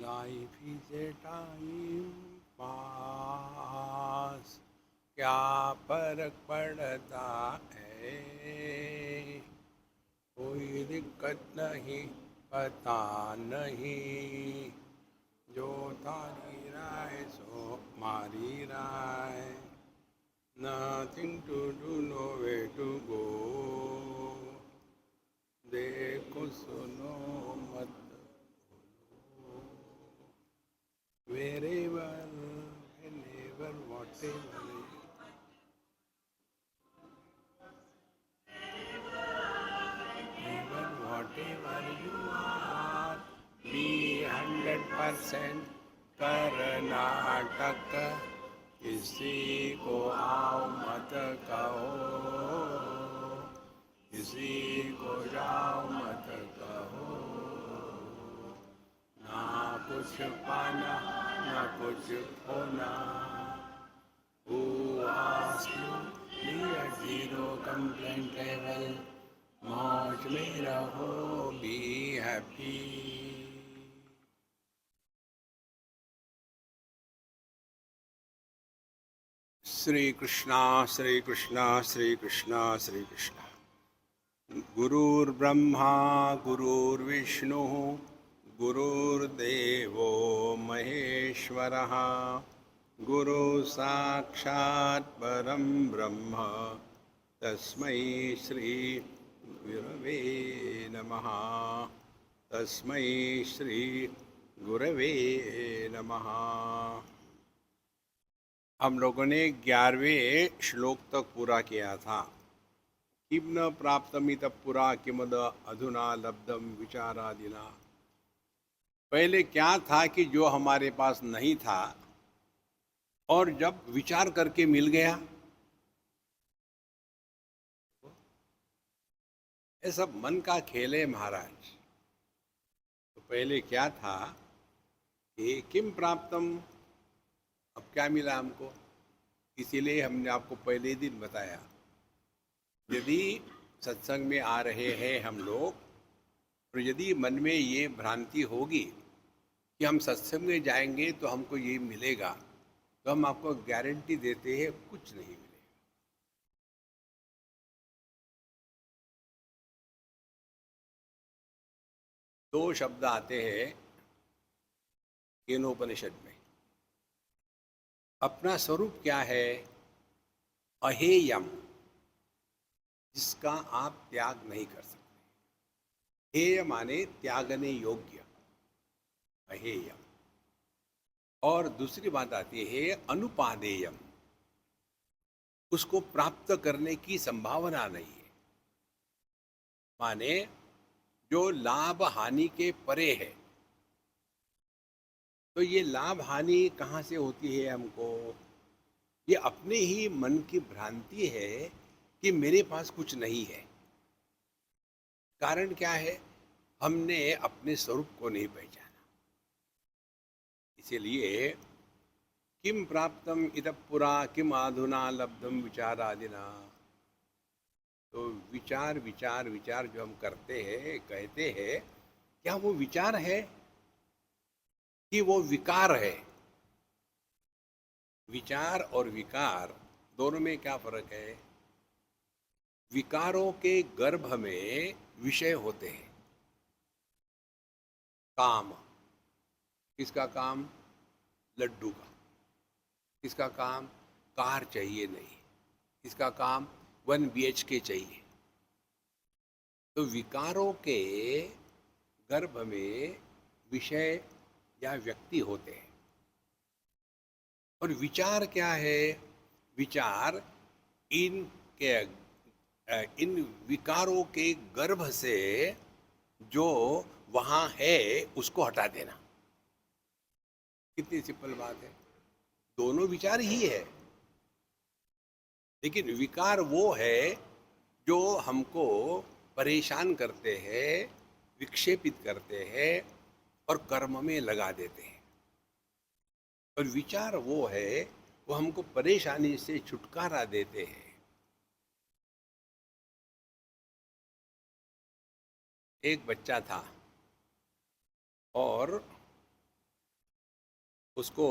Life is a time pass, क्या फर्क पड़ता है, कोई दिक्कत नहीं, पता नहीं, जो थारी राय सो मारी राय, nothing to do no way to go, देखो सुनो मत wherever, whenever, whatever, whenever, whatever you are, be 100% Karnataka, किसी को आओ मत कहो, किसी को जाओ मत कहो, ना कुछ पाना ना कुछ खोना, who asked you, be a zero complaint level, मौज में रहो, be happy. श्री कृष्णा श्री कृष्णा श्री कृष्णा श्री कृष्णा. गुरुर्ब्रह्मा गुरुर्विष्णु गुरुर्देवो महेश्वरः, गुरु साक्षात् परं ब्रह्म, तस्मै श्री गुरवे नमः, तस्मै श्री गुरवे नमः. हम लोगों ने 11वें श्लोक तक पूरा किया था. किम न प्राप्तमित पुरा किमद अधुना लब्धम विचारादिना. पहले क्या था कि जो हमारे पास नहीं था और जब विचार करके मिल गया, ये सब मन का खेल है महाराज. तो पहले क्या था कि किम प्राप्तम, अब क्या मिला हमको. इसीलिए हमने आपको पहले दिन बताया, यदि सत्संग में आ रहे हैं हम लोग, और यदि मन में ये भ्रांति होगी कि हम सत्संग में जाएंगे तो हमको ये मिलेगा, तो हम आपको गारंटी देते हैं कुछ नहीं मिलेगा. दो शब्द आते हैं केनोपनिषद में. अपना स्वरूप क्या है? अहेयम, जिसका आप त्याग नहीं कर सकते. हेय माने त्यागने योग्य, अहेयम. और दूसरी बात आती है अनुपादेयम, उसको प्राप्त करने की संभावना नहीं है. माने जो लाभ हानि के परे है. तो ये लाभ हानि कहाँ से होती है हमको? ये अपने ही मन की भ्रांति है कि मेरे पास कुछ नहीं है. कारण क्या है? हमने अपने स्वरूप को नहीं पहचाना. इसीलिए किम प्राप्तम इतः पुरा किम अधुना लब्धम विचारादिना. तो विचार विचार विचार जो हम करते हैं, कहते हैं, क्या वो विचार है कि वो विकार है? विचार और विकार दोनों में क्या फर्क है? विकारों के गर्भ में विषय होते हैं. काम, किसका काम? लड्डू का. किसका काम? कार चाहिए नहीं. किसका काम? 1 BHK चाहिए. तो विकारों के गर्भ में विषय या व्यक्ति होते हैं. और विचार क्या है? विचार इन विकारों के गर्भ से जो वहाँ है उसको हटा देना. कितनी सिंपल बात है. दोनों विचार ही है, लेकिन विकार वो है जो हमको परेशान करते हैं, विक्षेपित करते हैं और कर्म में लगा देते हैं. और विचार वो है, वो हमको परेशानी से छुटकारा देते हैं. एक बच्चा था और उसको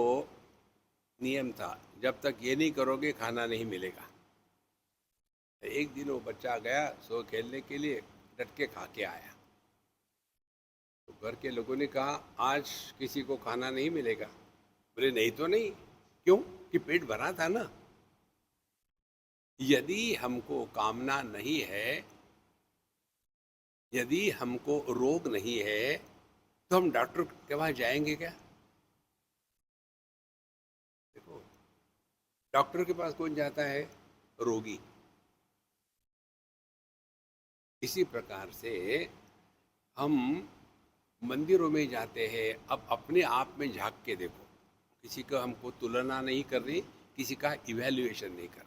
नियम था, जब तक ये नहीं करोगे खाना नहीं मिलेगा। एक दिन वो बच्चा गया सो खेलने के लिए, डट के खा के आया। तो घर के लोगों ने कहा आज किसी को खाना नहीं मिलेगा। बोले नहीं तो नहीं। क्यों? कि पेट भरा था ना। यदि हमको कामना नहीं है, यदि हमको रोग नहीं है, तो हम डॉक्टर के पास जाएंगे क्या? देखो, डॉक्टर के पास कौन जाता है? रोगी। इसी प्रकार से हम मंदिरों में जाते हैं। अब अपने आप में झांक के देखो, किसी का हमको तुलना नहीं करनी, किसी का इवैल्यूएशन नहीं करना।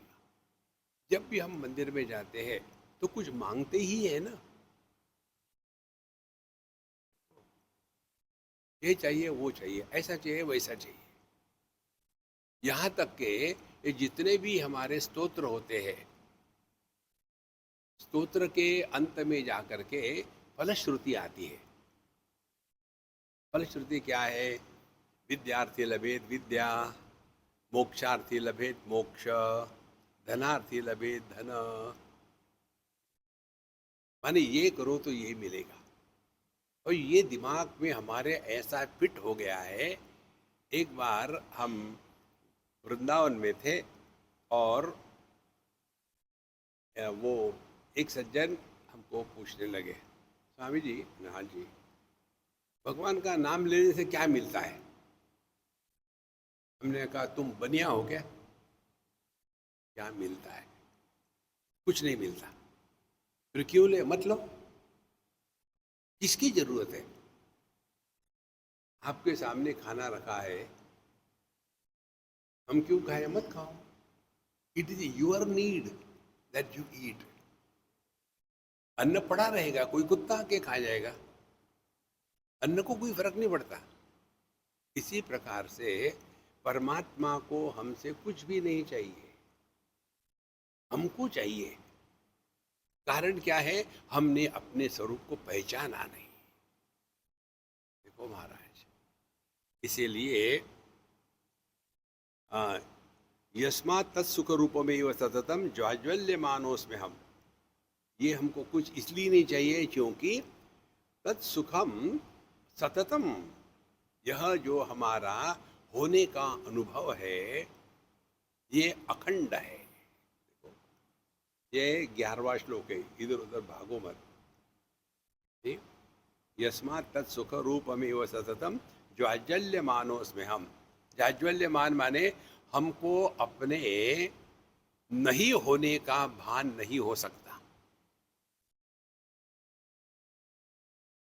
जब भी हम मंदिर में जाते हैं तो कुछ मांगते ही है ना। ये चाहिए, वो चाहिए, ऐसा चाहिए, वैसा चाहिए। यहाँ तक के ये जितने भी हमारे स्तोत्र होते हैं, स्तोत्र के अंत में जाकर के फलश्रुति आती है। फलश्रुति क्या है? विद्यार्थी लभेत विद्या, मोक्षार्थी लभेत मोक्ष, धनार्थी लभेत धन। माने ये करो तो ये मिलेगा। और ये दिमाग में हमारे ऐसा फिट हो गया है। एक बार हम वृंदावन में थे और वो एक सज्जन हमको पूछने लगे, स्वामी जी, हाँ जी, भगवान का नाम लेने से क्या मिलता है? हमने कहा तुम बनिया हो क्या? क्या मिलता है? कुछ नहीं मिलता। फिर क्यों ले? मतलब किसकी जरूरत है? आपके सामने खाना रखा है, हम क्यों खाएं? मत खाओ। It is your need that you eat. अन्न पड़ा रहेगा, कोई कुत्ता आके खा जाएगा, अन्न को कोई फर्क नहीं पड़ता। इसी प्रकार से परमात्मा को हमसे कुछ भी नहीं चाहिए, हमको चाहिए। कारण क्या है? हमने अपने स्वरूप को पहचाना नहीं। देखो महाराज, इसीलिए यस्मात् तत्सुख रूपमेव सततम ज्वाज्वल्यमानोस्म्य हम। ये हमको कुछ इसलिए नहीं चाहिए क्योंकि तत्सुखम सततम, यह जो हमारा होने का अनुभव है ये अखंड है। देखो, ये 11वां श्लोक है, इधर उधर भागो मत। ठीक? यस्मात् तत्सुख रूपमेव सततम ज्वाज्वल्यमानोस्म्य हम। जाज्वल्यमान माने हमको अपने नहीं होने का भान नहीं हो सकता।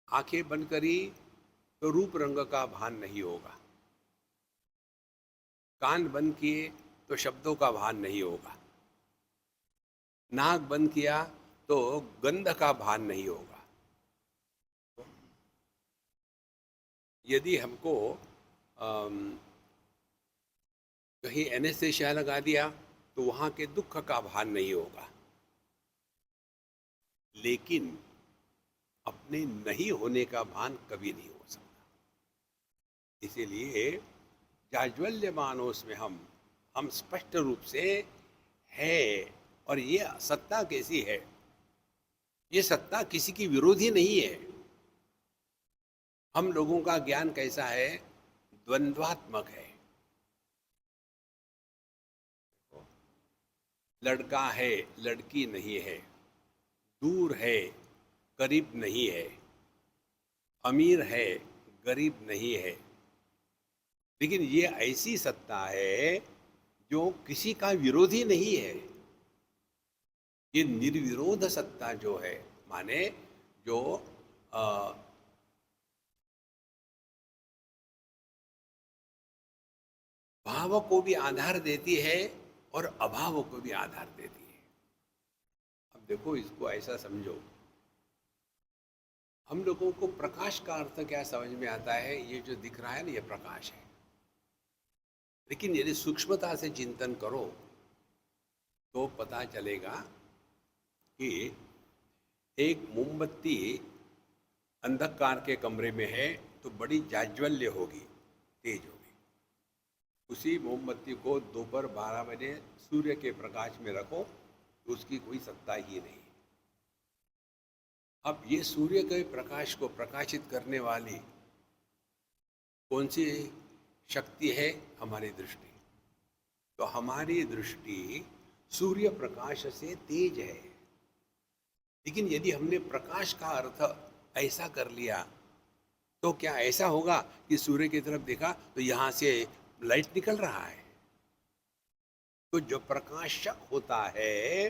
आंखें बंद करी तो रूप रंग का भान नहीं होगा, कान बंद किए तो शब्दों का भान नहीं होगा, नाक बंद किया तो गंध का भान नहीं होगा। यदि हमको कहीं एनेस्थेशिया लगा दिया तो वहां के दुख का भान नहीं होगा। लेकिन अपने नहीं होने का भान कभी नहीं हो सकता। इसीलिए जाज्वल्यमानोस में हम स्पष्ट रूप से है। और ये सत्ता कैसी है? ये सत्ता किसी की विरोधी नहीं है। हम लोगों का ज्ञान कैसा है? द्वंद्वात्मक है। लड़का है, लड़की नहीं है, दूर है, करीब नहीं है, अमीर है, गरीब नहीं है। लेकिन ये ऐसी सत्ता है जो किसी का विरोधी नहीं है। ये निर्विरोध सत्ता जो है, माने जो भाव को भी आधार देती है और अभाव को भी आधार देती है। अब देखो, इसको ऐसा समझो, हम लोगों को प्रकाश का अर्थ क्या समझ में आता है? ये जो दिख रहा है ना, ये प्रकाश है। लेकिन यदि सूक्ष्मता से चिंतन करो तो पता चलेगा कि एक मोमबत्ती अंधकार के कमरे में है तो बड़ी जाज्वल्य होगी, तेज होगी। उसी मोमबत्ती को दोपहर 12 बजे सूर्य के प्रकाश में रखो तो उसकी कोई सत्ता ही नहीं। अब ये सूर्य के प्रकाश को प्रकाशित करने वाली कौन सी शक्ति है? हमारी दृष्टि। तो हमारी दृष्टि सूर्य प्रकाश से तेज है। लेकिन यदि हमने प्रकाश का अर्थ ऐसा कर लिया तो क्या ऐसा होगा कि सूर्य की तरफ देखा तो यहां से लाइट निकल रहा है? तो जो प्रकाशक होता है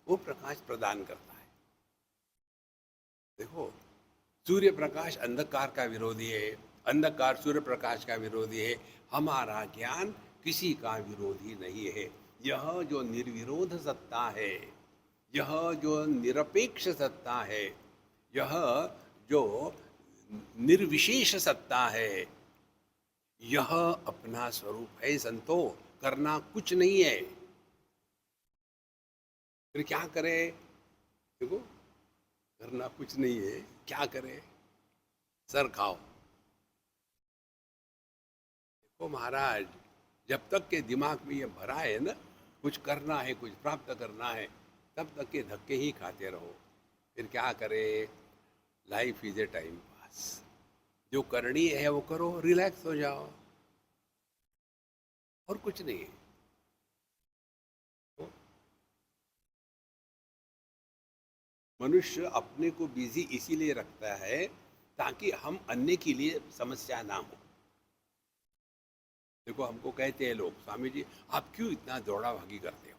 वो प्रकाश प्रदान करता है। देखो, सूर्य प्रकाश अंधकार का विरोधी है, अंधकार सूर्य प्रकाश का विरोधी है। हमारा ज्ञान किसी का विरोधी नहीं है। यह जो निर्विरोध सत्ता है, यह जो निरपेक्ष सत्ता है, यह जो निर्विशेष सत्ता है, यह अपना स्वरूप है संतो, करना कुछ नहीं है। फिर क्या करे? देखो, करना कुछ नहीं है, क्या करे? सर खाओ। देखो महाराज, जब तक के दिमाग में ये भरा है ना, कुछ करना है, कुछ प्राप्त करना है, तब तक के धक्के ही खाते रहो। फिर क्या करे? Life is a time pass. जो करनी है वो करो, रिलैक्स हो जाओ, और कुछ नहीं है। तो मनुष्य अपने को बिजी इसीलिए रखता है ताकि हम अन्य के लिए समस्या ना हो। देखो, हमको कहते हैं लोग, स्वामी जी आप क्यों इतना दौड़ा भागी करते हो?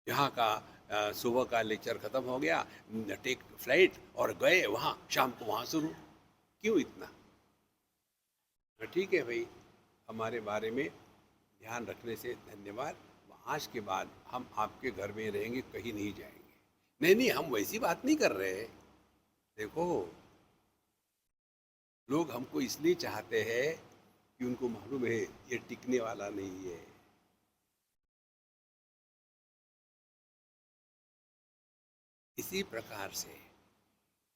यहाँ का सुबह का लेक्चर खत्म हो गया, टेक फ्लाइट और गए वहाँ, शाम को वहाँ शुरू, क्यों इतना? ठीक है भाई, हमारे बारे में ध्यान रखने से धन्यवाद। आज के बाद हम आपके घर में रहेंगे, कहीं नहीं जाएंगे। नहीं नहीं, हम वैसी बात नहीं कर रहे। देखो, लोग हमको इसलिए चाहते हैं कि उनको मालूम है ये टिकने वाला नहीं है। इसी प्रकार से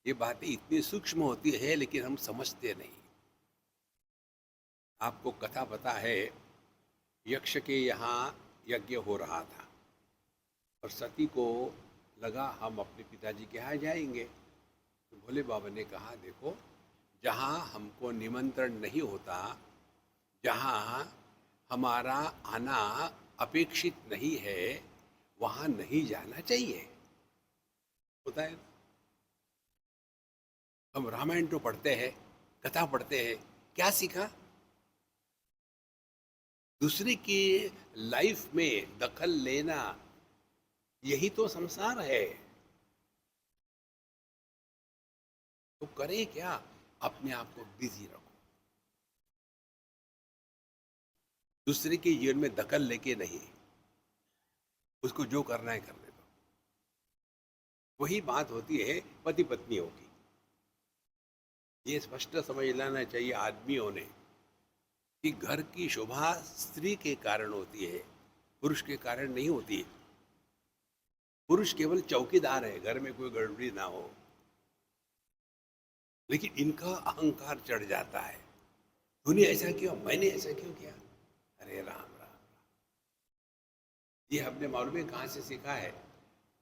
ये बातें इतनी सूक्ष्म होती है, लेकिन हम समझते नहीं। आपको कथा पता है, यक्ष के यहाँ यज्ञ हो रहा था और सती को लगा हम अपने पिताजी के यहाँ जाएंगे। तो भोले बाबा ने कहा, देखो, जहाँ हमको निमंत्रण नहीं होता, जहाँ हमारा आना अपेक्षित नहीं है, वहाँ नहीं जाना चाहिए। होता है। हम रामायण तो पढ़ते हैं, कथा पढ़ते हैं, क्या सीखा? दूसरे की लाइफ में दखल लेना, यही तो संसार है। तो करे क्या? अपने आप को बिजी रखो, दूसरे के जीवन में दखल लेके नहीं, उसको जो करना है करने दो। वही बात होती है पति पत्नियों की। ये स्पष्ट समझ लेना चाहिए आदमियों ने कि घर की शोभा स्त्री के कारण होती है, पुरुष के कारण नहीं होती। पुरुष केवल चौकीदार है, घर में कोई गड़बड़ी ना हो। लेकिन इनका अहंकार चढ़ जाता है, तूने ऐसा क्यों, मैंने ऐसा क्यों किया। अरे राम राम, ये हमने मालूम है कहाँ से सीखा है?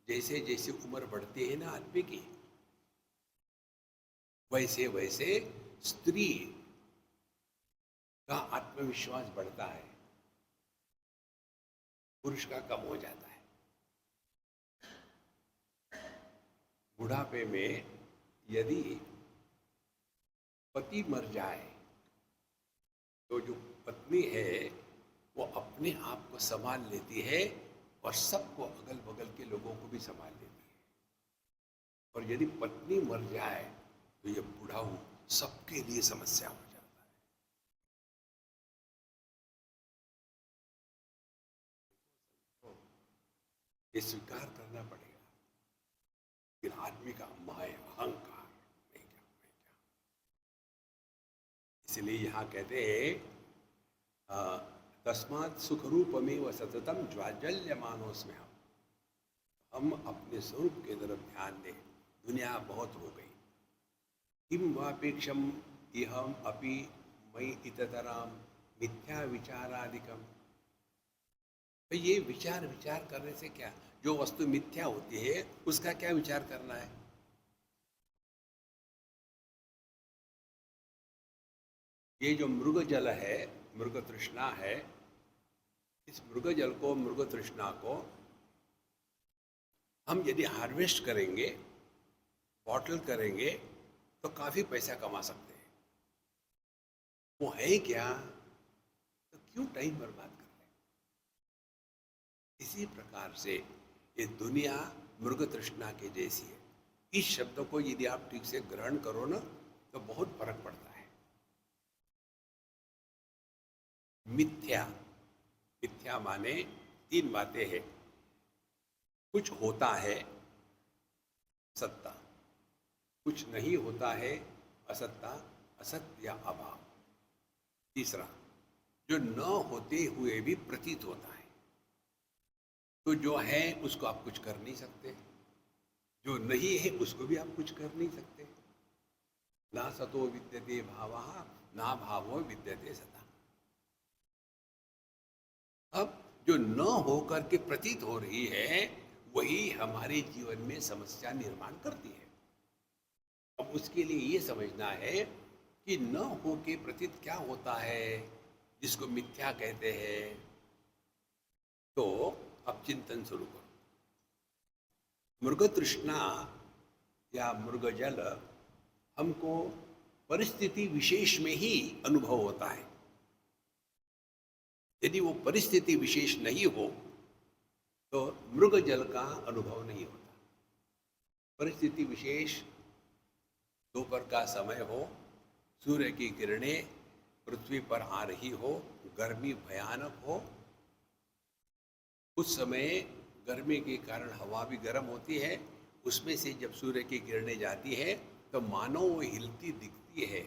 जैसे जैसे उम्र बढ़ती है ना आदमी की, वैसे वैसे स्त्री का आत्मविश्वास बढ़ता है, पुरुष का कम हो जाता है। बुढ़ापे में यदि पति मर जाए तो जो पत्नी है वो अपने आप को संभाल लेती है और सबको, अगल बगल के लोगों को भी संभाल लेती है। और यदि पत्नी मर जाए तो ये बुढ़ाऊ सबके लिए समस्या हो जाता है। तो ये स्वीकार करना पड़ेगा। लेकिन आदमी का माय अहंकार, मैं क्या। इसलिए यहाँ कहते हैं तस्मात् सुख रूपमेव सततम ज्वाज्वल्यमानोस्मि। हम अपने स्वरूप के तरफ ध्यान दें। दुनिया बहुत हो गई। किम वापेक्षम इहम अपि मयि इततराम मिथ्या विचारादिकम। तो ये विचार विचार करने से क्या, जो वस्तु मिथ्या होती है उसका क्या विचार करना है? ये जो मृग जल है, मृग तृष्णा है, इस मृग जल को, मृग तृष्णा को हम यदि हार्वेस्ट करेंगे, बॉटल करेंगे, तो काफी पैसा कमा सकते हैं। वो है क्या, तो क्यों टाइम बर्बाद कर रहे हैं? इसी प्रकार से ये दुनिया मृग तृष्णा के जैसी है। इस शब्द को यदि आप ठीक से ग्रहण करो ना, तो बहुत फर्क पड़ता है। मिथ्या, मिथ्या माने तीन बातें हैं। कुछ होता है, सत्ता; कुछ नहीं होता है, असत्ता, असत्य या अभाव; तीसरा, जो न होते हुए भी प्रतीत होता है। तो जो है उसको आप कुछ कर नहीं सकते, जो नहीं है उसको भी आप कुछ कर नहीं सकते। ना सतो विद्यते भावः, ना भावो विद्यते सता। अब जो न होकर के प्रतीत हो रही है, वही हमारे जीवन में समस्या निर्माण करती है। अब उसके लिए ये समझना है कि न हो के प्रतीत क्या होता है, जिसको मिथ्या कहते हैं। तो अब चिंतन शुरू करो। मृग तृष्णा या मृग जल हमको परिस्थिति विशेष में ही अनुभव होता है। यदि वो परिस्थिति विशेष नहीं हो तो मृग जल का अनुभव नहीं होता। परिस्थिति विशेष, दोपहर का समय हो, सूर्य की किरणें पृथ्वी पर आ रही हो, गर्मी भयानक हो, उस समय गर्मी के कारण हवा भी गर्म होती है, उसमें से जब सूर्य की किरणें जाती है तो मानो वो हिलती दिखती है,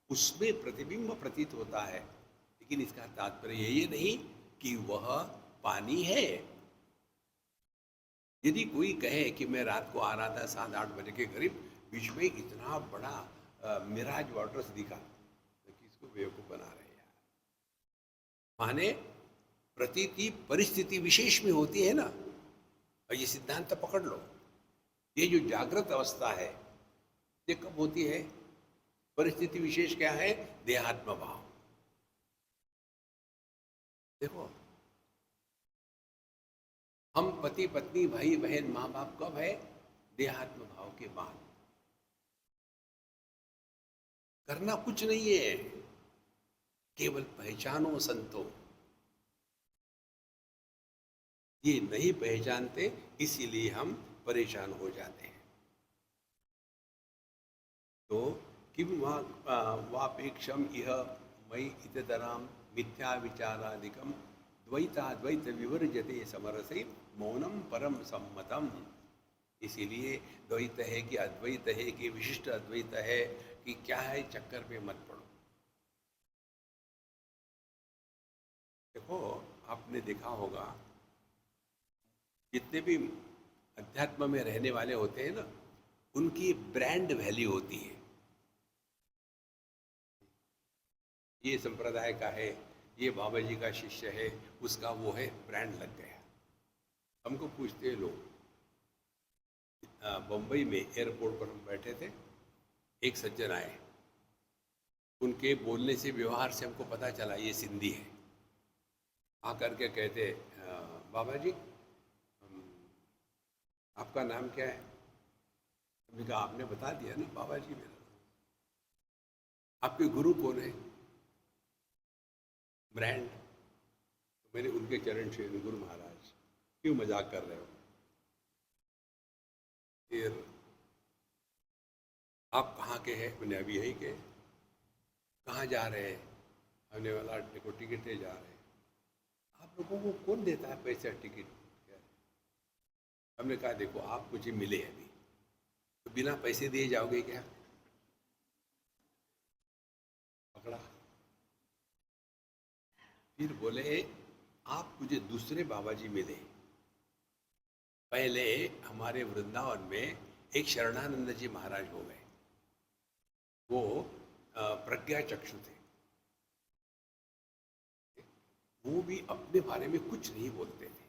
उसमें प्रतिबिंब प्रतीत होता है। लेकिन इसका तात्पर्य ये नहीं कि वह पानी है। यदि कोई कहे कि मैं रात को आ रहा था 7-8 बजे के करीब, बीच में इतना बड़ा मिराज वाटर्स दिखा, तो किसको बेवकूफ बना रहे हैं यार। माने प्रतीति परिस्थिति विशेष में होती है ना। और ये सिद्धांत तो पकड़ लो, ये जो जागृत अवस्था है ये कब होती है? परिस्थिति विशेष क्या है? देहात्म भाव। देखो, हम पति पत्नी भाई बहन माँ बाप कब है? देहात्म भाव के बाद। करना कुछ नहीं है, केवल पहचानो संतो। ये नहीं पहचानते, इसीलिए हम परेशान हो जाते हैं। तो किम वापेक्षम इह मयि इतराम मिथ्या विचारादिकम द्वैताद्वैत विवर्जते समरसे मौनम परम सम्मतम। इसीलिए द्वैत है कि अद्वैत है कि विशिष्ट अद्वैत है कि क्या है, चक्कर में मत पड़ो। देखो, आपने देखा होगा जितने भी अध्यात्म में रहने वाले होते हैं ना, उनकी ब्रांड वैल्यू होती है। ये संप्रदाय का है, ये बाबा जी का शिष्य है, उसका वो है, ब्रांड लग गया। हमको पूछते हैं लोग, बम्बई में एयरपोर्ट पर हम बैठे थे, एक सज्जन आए, उनके बोलने से, व्यवहार से हमको पता चला ये सिंधी है। आकर के कहते, बाबा जी आपका नाम क्या है? हमने कहा आपने बता दिया ना, बाबा जी मेरा। आपके गुरु कौन है? ब्रांड। तो मैंने उनके चरण छुए, गुरु महाराज क्यों मजाक कर रहे हो? फिर आप कहाँ के हैं? मैंने अभी यही के। कहाँ जा रहे हैं? हमने वाला देखो टिकट ले जा रहे हैं। आप लोगों को कौन देता है पैसा टिकट? हमने कहा देखो आप मुझे मिले अभी, तो बिना पैसे दिए जाओगे क्या? पकड़ा। फिर बोले आप मुझे दूसरे बाबा जी मिले। पहले हमारे वृंदावन में एक शरणानंद जी महाराज हो गए, वो प्रज्ञा चक्षु थे। वो भी अपने बारे में कुछ नहीं बोलते थे,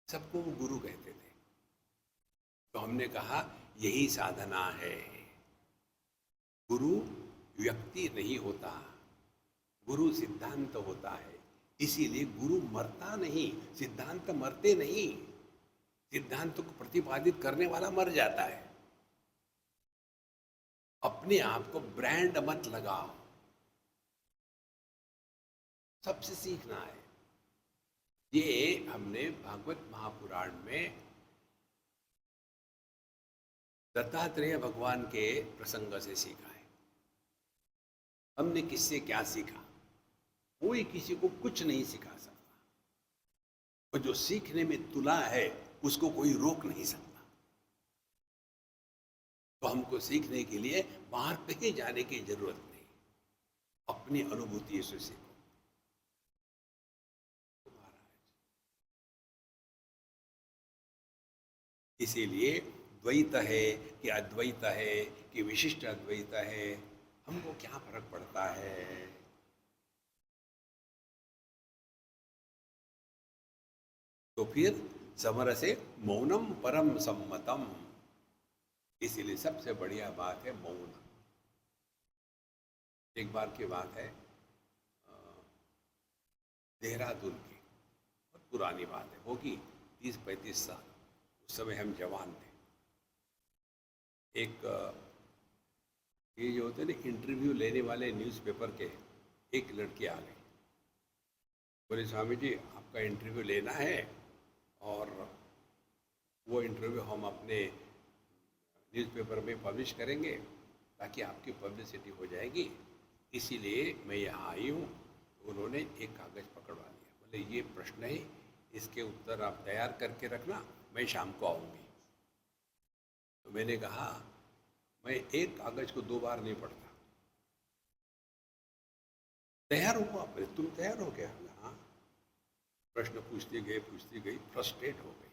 सबको वो गुरु कहते थे। तो हमने कहा यही साधना है। गुरु व्यक्ति नहीं होता, गुरु सिद्धांत होता है। इसीलिए गुरु मरता नहीं, सिद्धांत मरते नहीं। सिद्धांत को प्रतिपादित करने वाला मर जाता है। अपने आप को ब्रांड मत लगाओ, सबसे सीखना है। ये हमने भागवत महापुराण में दत्तात्रेय भगवान के प्रसंग से सीखा है। हमने किससे क्या सीखा? कोई किसी को कुछ नहीं सिखा सकता, और जो सीखने में तुला है उसको कोई रोक नहीं सकता। तो हमको सीखने के लिए बाहर कहीं जाने की जरूरत नहीं, अपनी अनुभूति से सीखो। इसीलिए द्वैत है कि अद्वैत है कि विशिष्ट अद्वैत है, हमको क्या फर्क पड़ता है? तो फिर समरसे मौनम परम सम्मतम। इसीलिए सबसे बढ़िया बात है मौन। एक बार की बात है, देहरादून की, बहुत पुरानी बात है, होगी 30-35 साल। उस समय हम जवान थे। एक ये जो होते ना इंटरव्यू लेने वाले न्यूज़पेपर के, एक लड़की आ गई, बोले स्वामी जी आपका इंटरव्यू लेना है, और वो इंटरव्यू हम अपने न्यूज़पेपर में पब्लिश करेंगे ताकि आपकी पब्लिसिटी हो जाएगी, इसीलिए मैं यहाँ आई हूँ। उन्होंने एक कागज़ पकड़वा लिया, बोले ये प्रश्न है, इसके उत्तर आप तैयार करके रखना, मैं शाम को आऊँगी। तो मैंने कहा मैं एक कागज़ को 2 बार नहीं पढ़ता। तैयार हो आप? तुम तैयार हो गया? हाँ। प्रश्न पूछती गई, फ्रस्ट्रेट हो गई।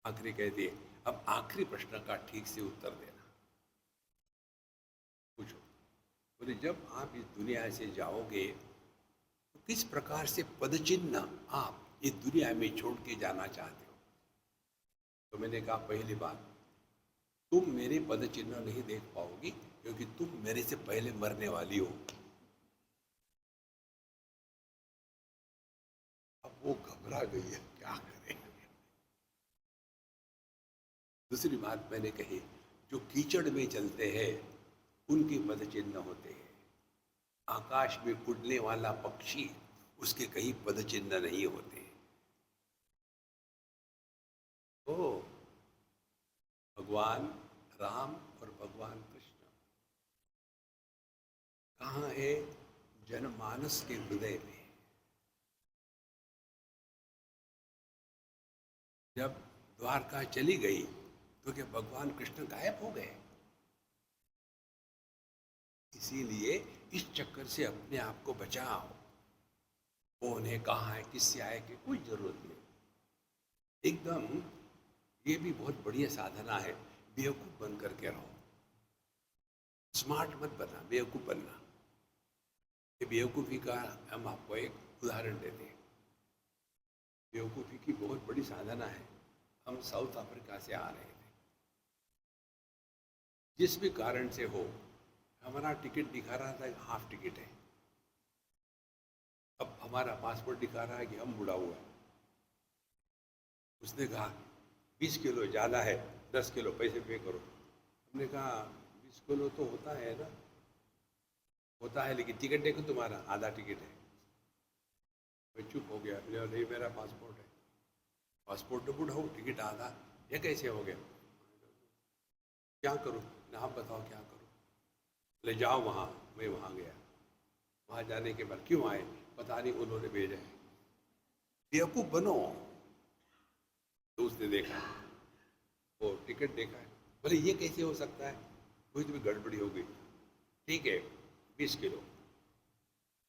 आखिरी कह दिए अब आखिरी प्रश्न का ठीक से उत्तर देना। पूछो। बोले जब आप इस दुनिया से जाओगे तो किस प्रकार से पदचिन्ह आप इस दुनिया में छोड़ के जाना चाहते हो? तो मैंने कहा पहली बात, तुम मेरे पदचिन्ह नहीं देख पाओगी क्योंकि तुम मेरे से पहले मरने वाली हो। अब वो घबरा गई है, क्या करें? दूसरी बात मैंने कही, जो कीचड़ में चलते हैं उनके पदचिन्ह होते हैं। आकाश में उड़ने वाला पक्षी, उसके कहीं पदचिन्ह नहीं होते। तो भगवान राम और भगवान कृष्ण कहाँ है? जनमानस के हृदय में। जब द्वारका चली गई तो क्या भगवान कृष्ण गायब हो गए? इसीलिए इस चक्कर से अपने आप को बचाओ। कौन है, कहाँ है, किससे आए की कोई जरूरत नहीं। एकदम ये भी बहुत बढ़िया साधना है। बेवकूफ बन करके रहो, स्मार्ट मत बना, बेवकूफ बनना। ये बेवकूफ़ी का हम आपको एक उदाहरण देते हैं। बेवकूफ़ी की बहुत बड़ी साधना है। हम साउथ अफ्रीका से आ रहे थे, जिस भी कारण से हो, हमारा टिकट दिखा रहा था हाफ टिकट है। अब हमारा पासपोर्ट दिखा रहा है कि हम बुढ़ा हुआ है। उसने कहा 20 किलो ज़्यादा है, 10 किलो पैसे पे करो। हमने कहा 20 किलो तो होता है ना, होता है, लेकिन टिकट देखो तुम्हारा आधा टिकट है। मैं चुप हो गया, नहीं मेरा पासपोर्ट है। पासपोर्ट तो बुढ़ा हूँ, टिकट आधा, ये कैसे हो गया? क्या करूँ ना, आप बताओ क्या करूँ? ले जाओ वहाँ। मैं वहाँ गया। वहाँ जाने के बाद क्यों आए पता नहीं, उन्होंने भेजा है। बेवकूफ़ बनो। तो उसने देखा, वो टिकट देखा है, बोले ये कैसे हो सकता है, कोई तो भी गड़बड़ी हो गई। ठीक है 20 किलो,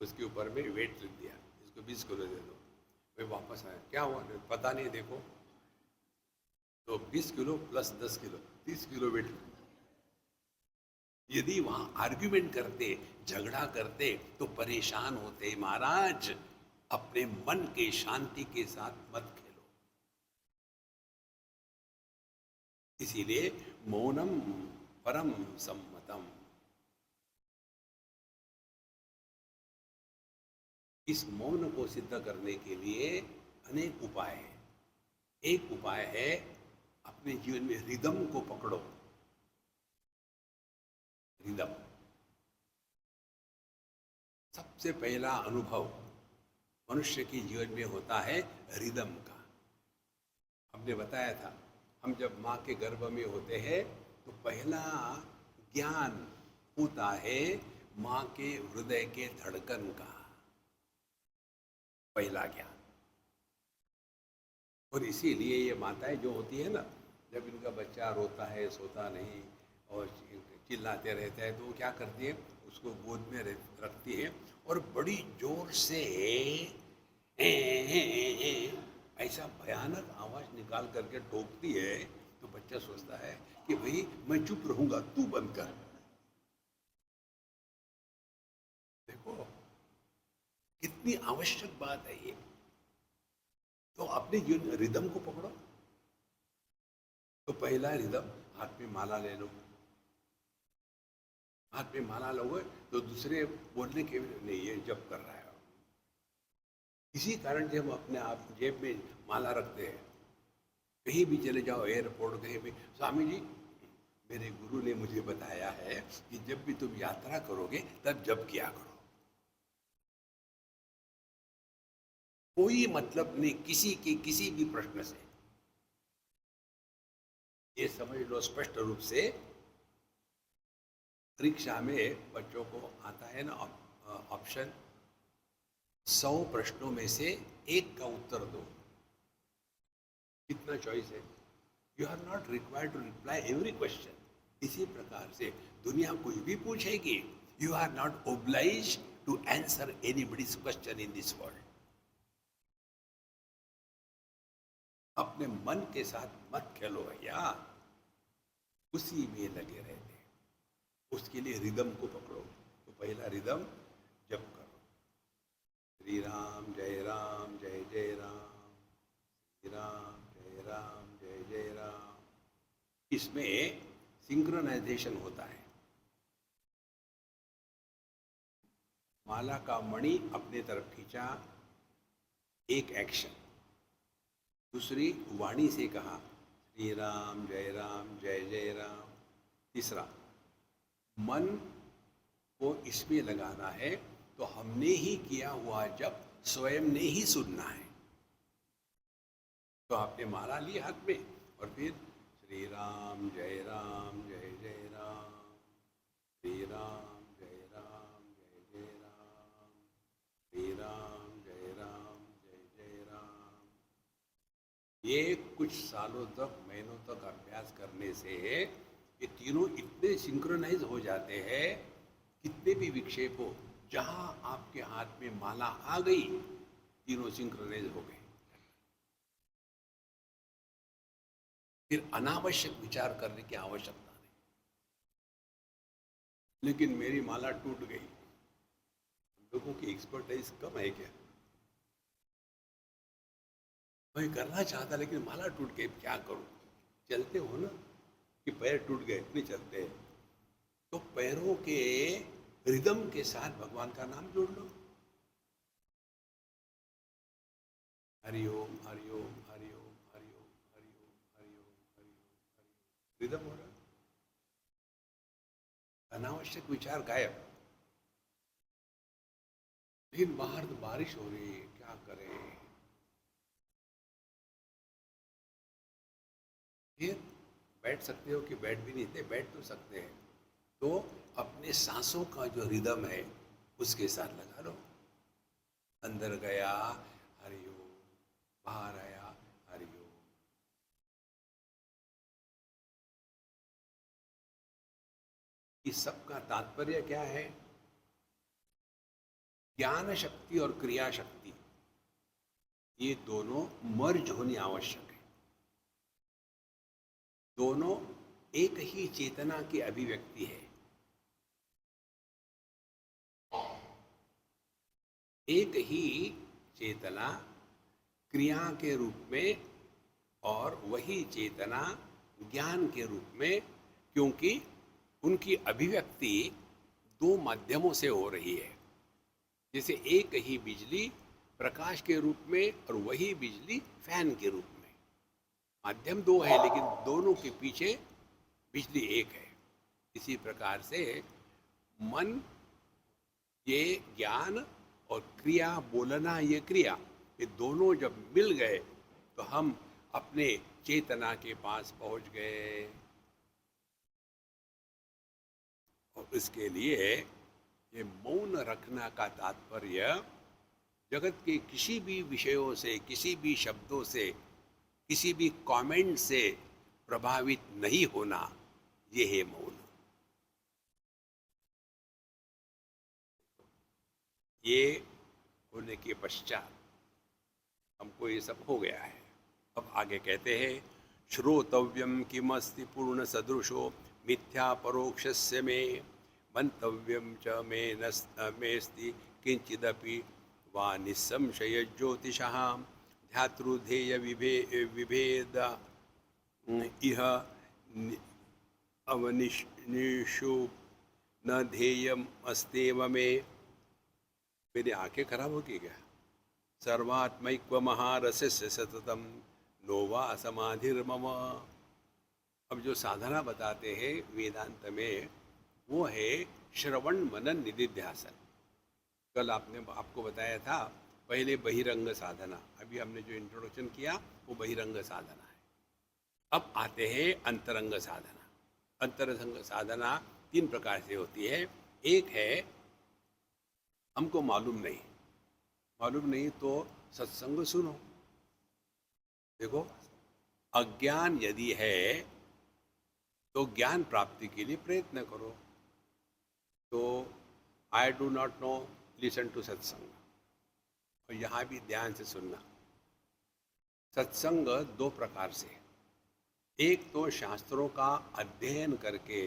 उसके ऊपर में वेट लिख दिया, इसको 20 किलो दे दो। मैं वापस आया, क्या हुआ? पता नहीं, देखो तो 20 kilo plus 10 kilo 30 kilo weight. यदि वहां आर्ग्यूमेंट करते, झगड़ा करते तो परेशान होते। महाराज, अपने मन के शांति के साथ मत खेलो। इसीलिए मौनम परम सम्मतम। इस मौन को सिद्ध करने के लिए अनेक उपाय हैं। एक उपाय है, अपने जीवन में रिदम को पकड़ो। रिदम सबसे पहला अनुभव मनुष्य के जीवन में होता है रिदम का। हमने बताया था, हम जब माँ के गर्भ में होते हैं तो पहला ज्ञान होता है माँ के हृदय के धड़कन का, पहला ज्ञान। और इसीलिए ये माताएं जो होती है ना, जब इनका बच्चा रोता है, सोता नहीं और चिल्लाते रहता है, तो वो क्या करती है, उसको गोद में रखती है और बड़ी जोर से ऐसा भयानक आवाज निकाल करके ठोकती है। तो बच्चा सोचता है कि भाई मैं चुप रहूंगा, तू बंद कर। देखो कितनी आवश्यक बात है ये। तो अपने जीवन में रिदम को पकड़ो। तो पहला रिदम, हाथ में माला ले लो। हाथ में माला लोगे तो दूसरे बोलने के नहीं, ये जप कर रहा है। इसी कारण से हम अपने आप जेब में माला रखते हैं। कहीं भी चले जाओ, एयरपोर्ट कहीं भी, स्वामी जी मेरे गुरु ने मुझे बताया है कि जब भी तुम यात्रा करोगे तब जप किया करो। कोई मतलब नहीं किसी के किसी भी प्रश्न से। ये समझ लो स्पष्ट रूप से। परीक्षा में बच्चों को आता है ना ऑप्शन, 100 प्रश्नों में से एक का उत्तर दो। कितना चॉइस है? You are not required to reply every question. इसी प्रकार से दुनिया कोई भी पूछेगी, you are not obliged to answer anybody's question in this world. अपने मन के साथ मत खेलो भैया, उसी में लगे रहते। उसके लिए रिदम को पकड़ो। तो पहला रिदम जप करो, श्री राम जय राम जय जय राम, श्री राम जय राम जय जय राम। इसमें सिंक्रोनाइजेशन होता है। माला का मणि अपने तरफ खींचा, एक एक्शन। दूसरी वाणी से कहा श्री राम जय जय राम। तीसरा मन को इसमें लगाना है, तो हमने ही किया हुआ जब स्वयं ने ही सुनना है। तो आपने माला ली हाथ में और फिर श्री राम जय जय राम, श्री राम जय जय राम, श्री राम जय जय राम। ये कुछ सालों तक, महीनों तक अभ्यास करने से ये तीनों इतने सिंक्रोनाइज हो जाते हैं। कितने भी विक्षेप हो, जहां आपके हाथ में माला आ गई, तीनों सिंक्रोनाइज हो गए। फिर अनावश्यक विचार करने की आवश्यकता नहीं। लेकिन मेरी माला टूट गई, लोगों की एक्सपर्टाइज कम है क्या? मैं करना चाहता लेकिन माला टूट गई, क्या करूं? चलते हो ना कि पैर टूट गए, नहीं चलते। तो पैरों के रिदम के साथ भगवान का नाम जोड़ लो। हरि ओम हरि ओम हरि ओम हरि ओम हरि ओम हरि ओम हरि ओम हरि ओम। रिदम हो रहा, अनावश्यक विचार गायब। लेकिन बाहर तो बारिश हो रही है, क्या करें? फिर बैठ सकते हो कि बैठ भी नहीं थे, बैठ तो सकते हैं। तो अपने सांसों का जो रिदम है उसके साथ लगा लो। अंदर गया हरि ओम, बाहर आया हरि ओम। इस सब का तात्पर्य क्या है? ज्ञान शक्ति और क्रिया शक्ति, ये दोनों मर्ज होनी आवश्यक है। दोनों एक ही चेतना की अभिव्यक्ति है। एक ही चेतना क्रिया के रूप में और वही चेतना ज्ञान के रूप में, क्योंकि उनकी अभिव्यक्ति दो माध्यमों से हो रही है। जैसे एक ही बिजली प्रकाश के रूप में और वही बिजली फैन के रूप में, माध्यम दो है लेकिन दोनों के पीछे बिजली एक है। इसी प्रकार से मन ये ज्ञान और क्रिया, बोलना ये क्रिया, ये दोनों जब मिल गए तो हम अपने चेतना के पास पहुंच गए। और इसके लिए ये मौन रखना का तात्पर्य जगत के किसी भी विषयों से, किसी भी शब्दों से, किसी भी कमेंट से प्रभावित नहीं होना, ये है मौन। ये होने के पश्चात हमको ये सब हो गया है। अब आगे कहते हैं, श्रोतव्यम किमस्ति पूर्ण सदृशो मिथ्या परोक्षस्य मे, मंतव्यम च मे मेस्ति किंचिदपि वा निसंशय ज्योतिषः ध्यातृधेय विभेद इह अवनिषु न ध्येयम अस्तेव मे। मेरी आंखें खराब होगी क्या? सर्वात्मैक्व महारस्य सततम नोवा समाधिर्मम। अब जो साधना बताते हैं वेदांत में, वो है श्रवण मनन निधिध्यासन। कल आपको बताया था पहले बहिरंग साधना, अभी हमने जो इंट्रोडक्शन किया वो बहिरंग साधना है। अब आते हैं अंतरंग साधना। अंतरंग साधना तीन प्रकार से होती है। एक है हमको मालूम नहीं तो सत्संग सुनो। देखो, अज्ञान यदि है तो ज्ञान प्राप्ति के लिए प्रयत्न करो। तो I do not know, listen to satsang. और यहाँ भी ध्यान से सुनना। सत्संग दो प्रकार से, एक तो शास्त्रों का अध्ययन करके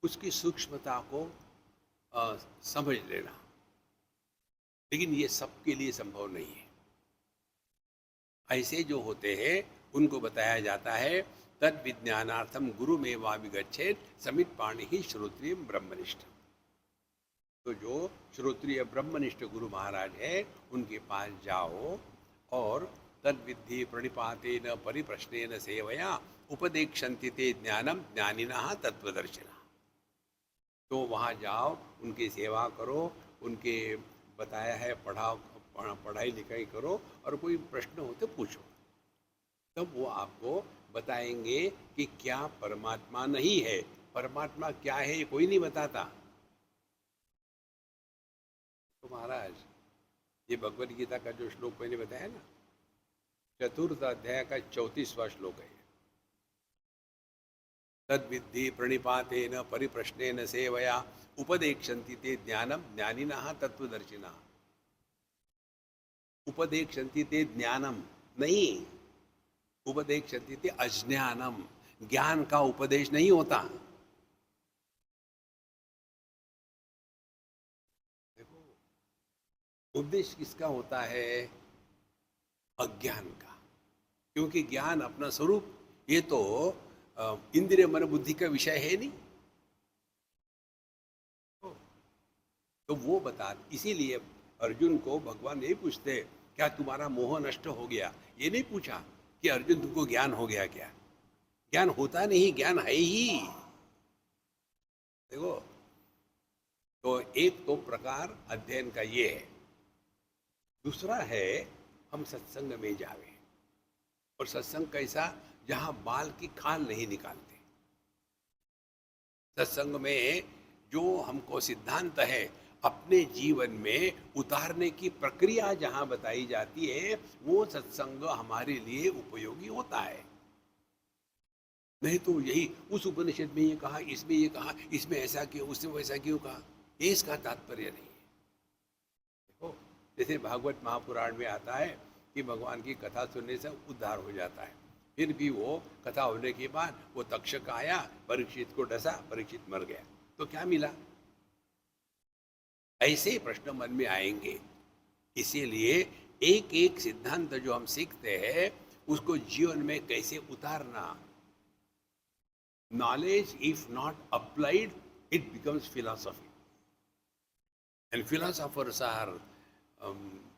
उसकी सूक्ष्मता को समझ लेना, लेकिन ये सबके लिए संभव नहीं है। ऐसे जो होते हैं उनको बताया जाता है, तद विज्ञानार्थम गुरु में वा विगच्छेद समित पाणी ही श्रोत्रिय ब्रह्मनिष्ठ। तो जो श्रोत्रिय ब्रह्मनिष्ठ गुरु महाराज है उनके पास जाओ और तद विद्धि प्रणिपातेन परिप्रश्नेन सेवया उपदेक्षन्ति ते ज्ञानम ज्ञानिनः तत्वदर्शिनः। तो वहाँ जाओ, उनकी सेवा करो, उनके बताया है पढ़ाई लिखाई करो, और कोई प्रश्न हो तो पूछो। तब वो आपको बताएंगे कि क्या परमात्मा नहीं है, परमात्मा क्या है ये कोई नहीं बताता। तो महाराज, ये भगवद गीता का जो श्लोक मैंने बताया ना, चतुर्थ अध्याय का 34वां श्लोक है। तद विद्धि प्रणिपातेन परिप्रश्नेन सेवया उपदेक्षन्ति ते ज्ञानम ज्ञानिनः तत्वदर्शिनः। उपदेक्षन्ति ते ज्ञानम नहीं, उपदेक्षन्ति ते अज्ञानम। ज्ञान का उपदेश नहीं होता। देखो, उपदेश किसका होता है? अज्ञान का। क्योंकि ज्ञान अपना स्वरूप ये तो इंद्रिय मन बुद्धि का विषय है नहीं। तो वो बता, इसीलिए अर्जुन को भगवान नहीं पूछते क्या तुम्हारा मोह नष्ट हो गया, ये नहीं पूछा कि अर्जुन तुमको ज्ञान हो गया क्या। ज्ञान होता नहीं, ज्ञान है ही। देखो, तो एक तो प्रकार अध्ययन का ये है। दूसरा है हम सत्संग में जावे, और सत्संग कैसा? जहां बाल की खाल नहीं निकालते। सत्संग में जो हमको सिद्धांत है अपने जीवन में उतारने की प्रक्रिया जहां बताई जाती है, वो सत्संग हमारे लिए उपयोगी होता है। नहीं तो यही उस उपनिषद में ये कहा, इसमें ये कहा, इसमें ऐसा क्यों, उसमें वैसा क्यों कहा, ये इसका तात्पर्य नहीं है। देखो, जैसे भागवत महापुराण में आता है कि भगवान की कथा सुनने से उद्धार हो जाता है। फिर भी वो कथा होने के बाद वो तक्षक आया, परीक्षित को डसा, परीक्षित मर गया। तो क्या मिला? ऐसे प्रश्न मन में आएंगे इसीलिए एक एक सिद्धांत जो हम सीखते हैं उसको जीवन में कैसे उतारना. Knowledge if not applied it becomes philosophy, and philosophers are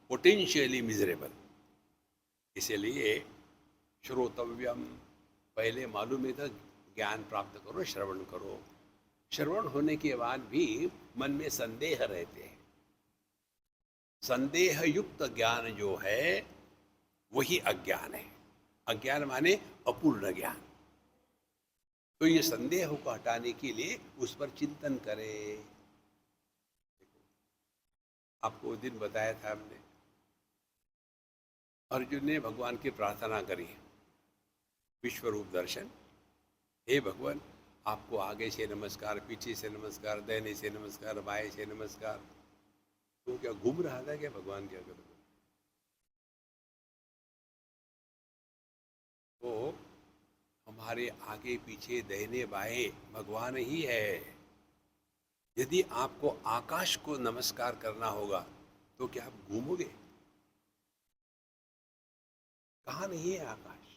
potentially miserable. इसलिए श्रोतव्यम, पहले मालूम है था ज्ञान प्राप्त करो, श्रवण करो. श्रवण होने के बाद भी मन में संदेह रहते हैं. संदेह युक्त ज्ञान जो है वही अज्ञान है. अज्ञान माने अपूर्ण ज्ञान. तो ये संदेह को हटाने के लिए उस पर चिंतन करें. आपको उस दिन बताया था हमने, अर्जुन ने भगवान की प्रार्थना करी, विश्व रूप दर्शन. हे भगवान, आपको आगे से नमस्कार, पीछे से नमस्कार, दाहिने से नमस्कार, बाएं से नमस्कार. तो क्या घूम रहा था क्या भगवान के अगर? तो हमारे आगे पीछे दाहिने बाएं भगवान ही है. यदि आपको आकाश को नमस्कार करना होगा तो क्या आप घूमोगे? कहाँ नहीं है आकाश.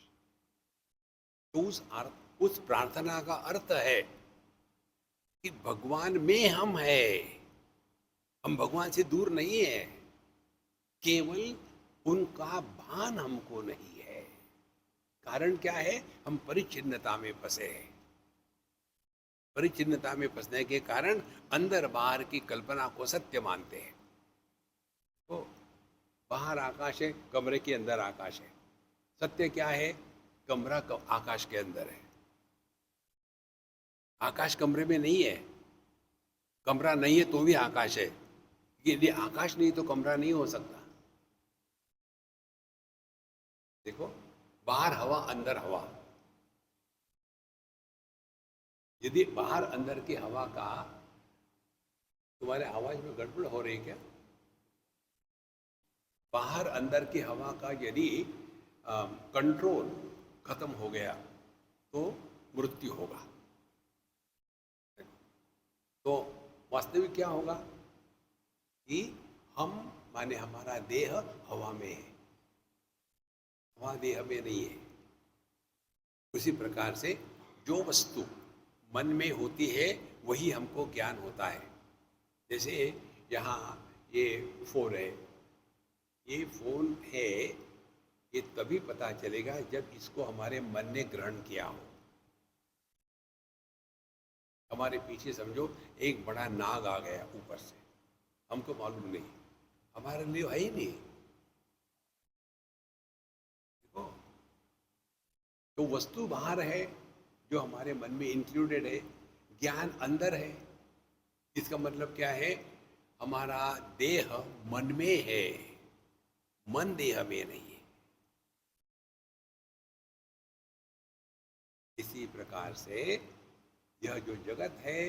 तो उस प्रार्थना का अर्थ है कि भगवान में हम है. हम भगवान से दूर नहीं है, केवल उनका भान हमको नहीं है. कारण क्या है? हम परिच्छिन्नता में फंसे हैं. परिच्छिन्नता में फंसने के कारण अंदर बाहर की कल्पना को सत्य मानते हैं. तो बाहर आकाश है, कमरे के अंदर आकाश है. सत्य क्या है? कमरा आकाश के अंदर है. आकाश कमरे में नहीं है. कमरा नहीं है तो भी आकाश है. यदि आकाश नहीं तो कमरा नहीं हो सकता. देखो, बाहर हवा, अंदर हवा. यदि बाहर अंदर की हवा का, तुम्हारे आवाज में गड़बड़ हो रही है क्या? बाहर अंदर की हवा का यदि कंट्रोल खत्म हो गया तो मृत्यु होगा. तो वास्तविक क्या होगा कि हम माने हमारा देह हवा में है, हवा देह में नहीं है. उसी प्रकार से जो वस्तु मन में होती है वही हमको ज्ञान होता है. जैसे यहाँ ये फोन है, ये फोन है, ये तभी पता चलेगा जब इसको हमारे मन ने ग्रहण किया हो. हमारे पीछे समझो एक बड़ा नाग आ गया ऊपर से, हमको मालूम नहीं, हमारे लिए है ही नहीं. देखो, तो वस्तु बाहर है जो हमारे मन में इंक्लूडेड है, ज्ञान अंदर है. इसका मतलब क्या है? हमारा देह मन में है, मन देह में नहीं है. इसी प्रकार से यह जो जगत है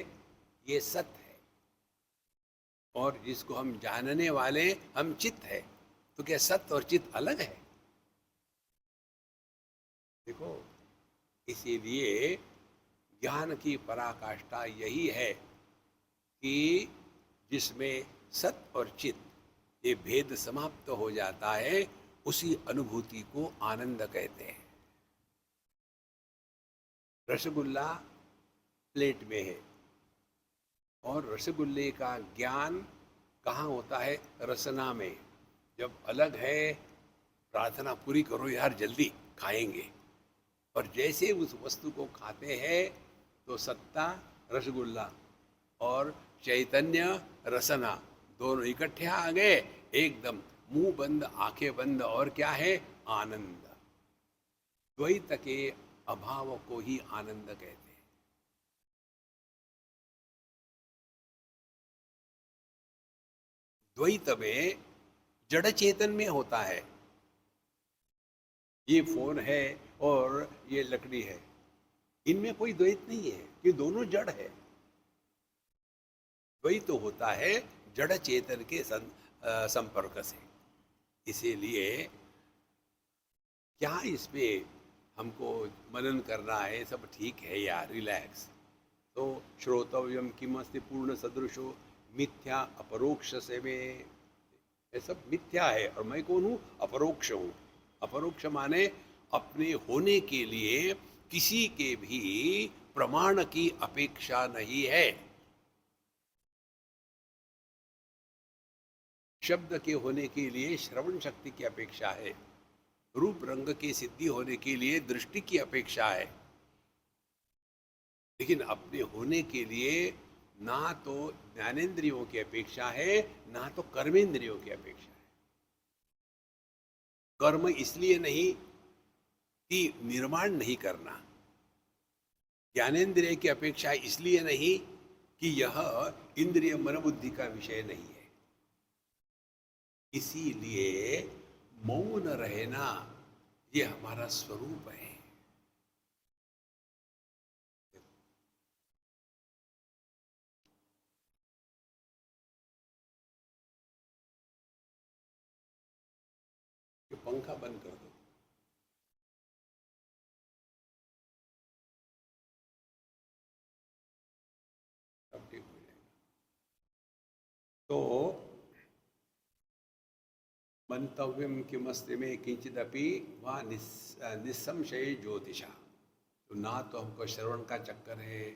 ये सत्य है, और जिसको हम जानने वाले हम चित्त है. तो क्या सत्य और चित्त अलग है? देखो, इसीलिए ज्ञान की पराकाष्ठा यही है कि जिसमें सत्य और चित्त ये भेद समाप्त हो जाता है, उसी अनुभूति को आनंद कहते हैं. रसगुल्ला प्लेट में है, और रसगुल्ले का ज्ञान कहाँ होता है? रसना में. जब अलग है, प्रार्थना पूरी करो यार, जल्दी खाएंगे. और जैसे उस वस्तु को खाते हैं तो सत्ता रसगुल्ला और चैतन्य रसना दोनों इकट्ठे आ गए. एकदम मुंह बंद, आंखें बंद, और क्या है? आनंद. द्वैत के अभाव को ही आनंद कहते हैं. द्वैत में जड़ चेतन में होता है. ये फोन है और ये लकड़ी है, इनमें कोई द्वैत नहीं है, ये दोनों जड़ है. द्वैत तो होता है जड़ चेतन के संपर्क से. इसीलिए क्या इसमें हमको मनन करना है? सब ठीक है यार, रिलैक्स. तो श्रोतव्यम किमस्ति पूर्ण सदृशो मिथ्या अपरोक्ष से में. ये सब मिथ्या है। और मैं कौन हूँ? अपरोक्ष हूँ। अपरोक्ष माने अपने होने के लिए किसी के भी प्रमाण की अपेक्षा नहीं है। शब्द के होने के लिए श्रवण शक्ति की अपेक्षा है, रूप रंग की सिद्धि होने के लिए दृष्टि की अपेक्षा है, लेकिन अपने होने के लिए ना तो ज्ञानेंद्रियों की अपेक्षा है, ना तो कर्मेंद्रियों की अपेक्षा है। कर्म इसलिए नहीं कि निर्माण नहीं करना, ज्ञानेंद्रिय की अपेक्षा इसलिए नहीं कि यह इंद्रिय मन बुद्धि का विषय नहीं है। इसीलिए मौन रहना ये हमारा स्वरूप है। ये पंखा बंद कर दो। सब ठीक हो जाएगा। तो मंतव्यम किमस्ति में किंचिदपि वहाँ निस्संशय ज्योतिषा। तो ना तो हमको श्रवण का चक्कर है,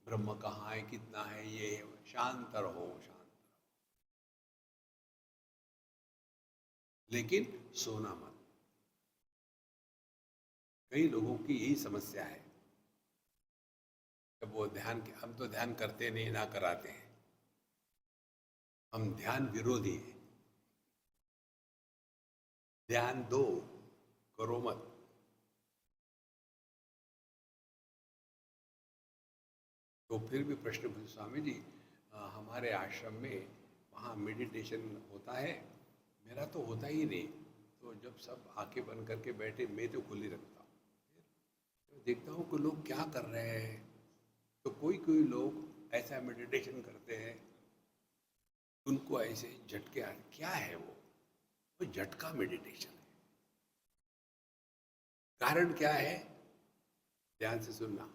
ब्रह्म कहाँ है, कितना है, ये शांत रहो, शांत। लेकिन सोना मत। कई लोगों की यही समस्या है। जब वो ध्यान, हम तो ध्यान करते नहीं, ना कराते हैं, हम ध्यान विरोधी हैं। ध्यान दो, करो मत। तो फिर भी प्रश्न पूछे, स्वामी जी हमारे आश्रम में वहाँ मेडिटेशन होता है, मेरा तो होता ही नहीं। तो जब सब आंखें बंद करके बैठे, मैं तो खुली रखता हूँ। तो देखता हूँ कि लोग क्या कर रहे हैं। तो कोई कोई लोग ऐसा मेडिटेशन करते हैं, उनको ऐसे झटके आते। क्या है वो झटका मेडिटेशन है। कारण क्या है? ध्यान से सुनना।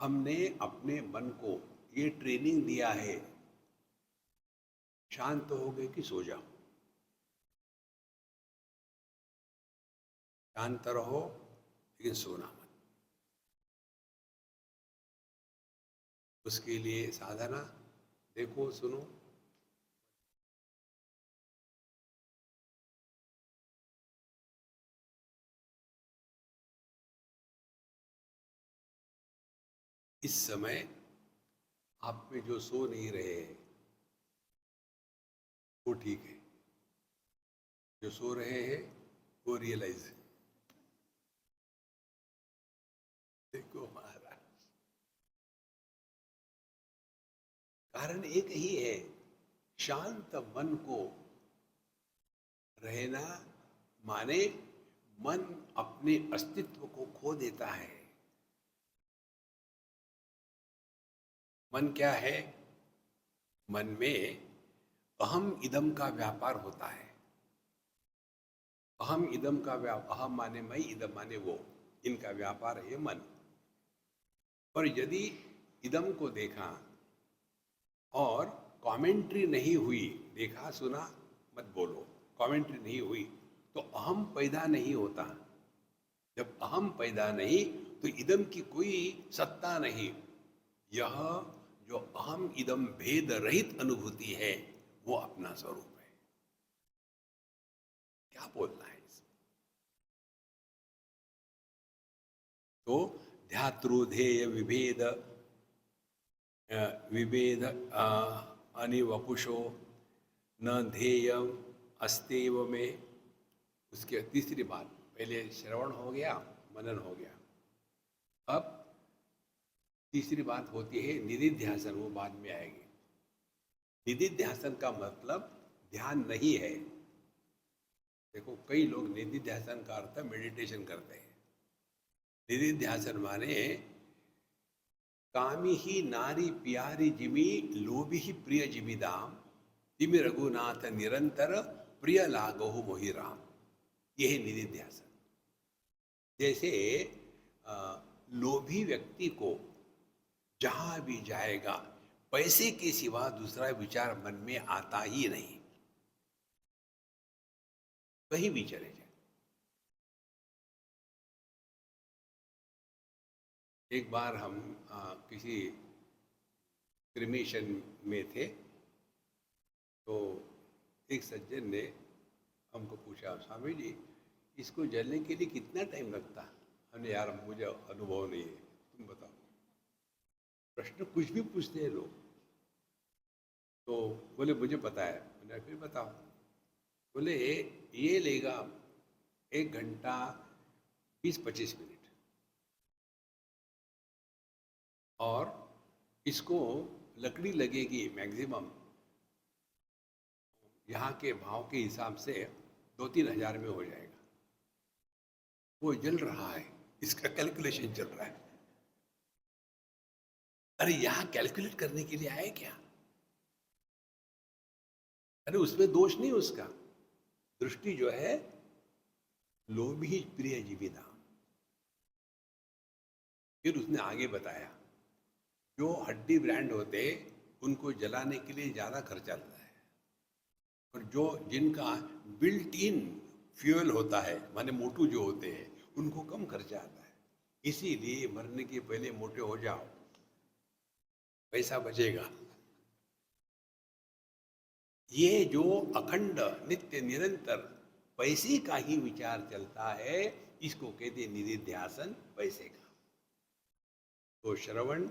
हमने अपने मन को ये ट्रेनिंग दिया है, शांत हो गए कि सो जाओ, शांत रहो लेकिन सोना मत। उसके लिए साधना देखो, सुनो। इस समय आप में जो सो नहीं रहे हैं वो ठीक है, जो सो रहे हैं वो रियलाइज। देखो महाराज, कारण एक ही है। शांत मन को रहना माने मन अपने अस्तित्व को खो देता है। मन क्या है? मन में अहम इदम का व्यापार होता है। अहम इदम का व्यापार, अहम माने मैं, इदम माने वो, इनका व्यापार है मन। और यदि इदम को देखा और कमेंट्री नहीं हुई, देखा सुना मत बोलो, कमेंट्री नहीं हुई, तो अहम पैदा नहीं होता। जब अहम पैदा नहीं तो इदम की कोई सत्ता नहीं। यह जो अहम इदम भेद रहित अनुभूति है वो अपना स्वरूप है। क्या बोलना है इसमें? तो ध्यातृधेय विभेद, विभेद अनिवपुषो न ध्येय अस्तेव में। उसके तीसरी बात, पहले श्रवण हो गया, मनन हो गया, अब तीसरी बात होती है निधिध्यासन। वो बाद में आएगी। निधिध्यासन का मतलब ध्यान नहीं है। देखो कई लोग निधिध्यासन का अर्थ मेडिटेशन करते हैं। निधिध्यासन माने कामी ही नारी प्यारी जिमी, लोभी ही प्रिय जिमी दाम, जिमी रघुनाथ निरंतर प्रिय लागो मोहि राम। यही निधिध्यासन। जैसे लोभी व्यक्ति को जहां भी जाएगा पैसे के सिवा दूसरा विचार मन में आता ही नहीं, कहीं भी चले जाए। एक बार हम किसी क्रिमेशन में थे, तो एक सज्जन ने हमको पूछा, स्वामी जी इसको जलने के लिए कितना टाइम लगता है? हमने, यार मुझे अनुभव नहीं है, तुम बताओ। प्रश्न कुछ भी पूछते हैं लोग। तो बोले मुझे पता है। मैंने, फिर बताओ। बोले ये लेगा 1 घंटा 20-25 मिनट, और इसको लकड़ी लगेगी मैक्सिमम यहाँ के भाव के हिसाब से 2-3 हज़ार में हो जाएगा। वो जल रहा है, इसका कैलकुलेशन चल रहा है। अरे यहाँ कैलकुलेट करने के लिए आए क्या? अरे उसमें दोष नहीं उसका, दृष्टि जो है लोभी प्रिय जीविता। फिर उसने आगे बताया, जो हड्डी ब्रांड होते उनको जलाने के लिए ज्यादा खर्चा लगता है, और जो जिनका बिल्ट इन फ्यूल होता है, माने मोटू जो होते हैं, उनको कम खर्चा आता है। इसीलिए मरने के पहले मोटे हो जाओ, पैसा बचेगा। ये जो अखंड नित्य निरंतर पैसे का ही विचार चलता है, इसको कहते निधिध्यासन, पैसे का। तो श्रवण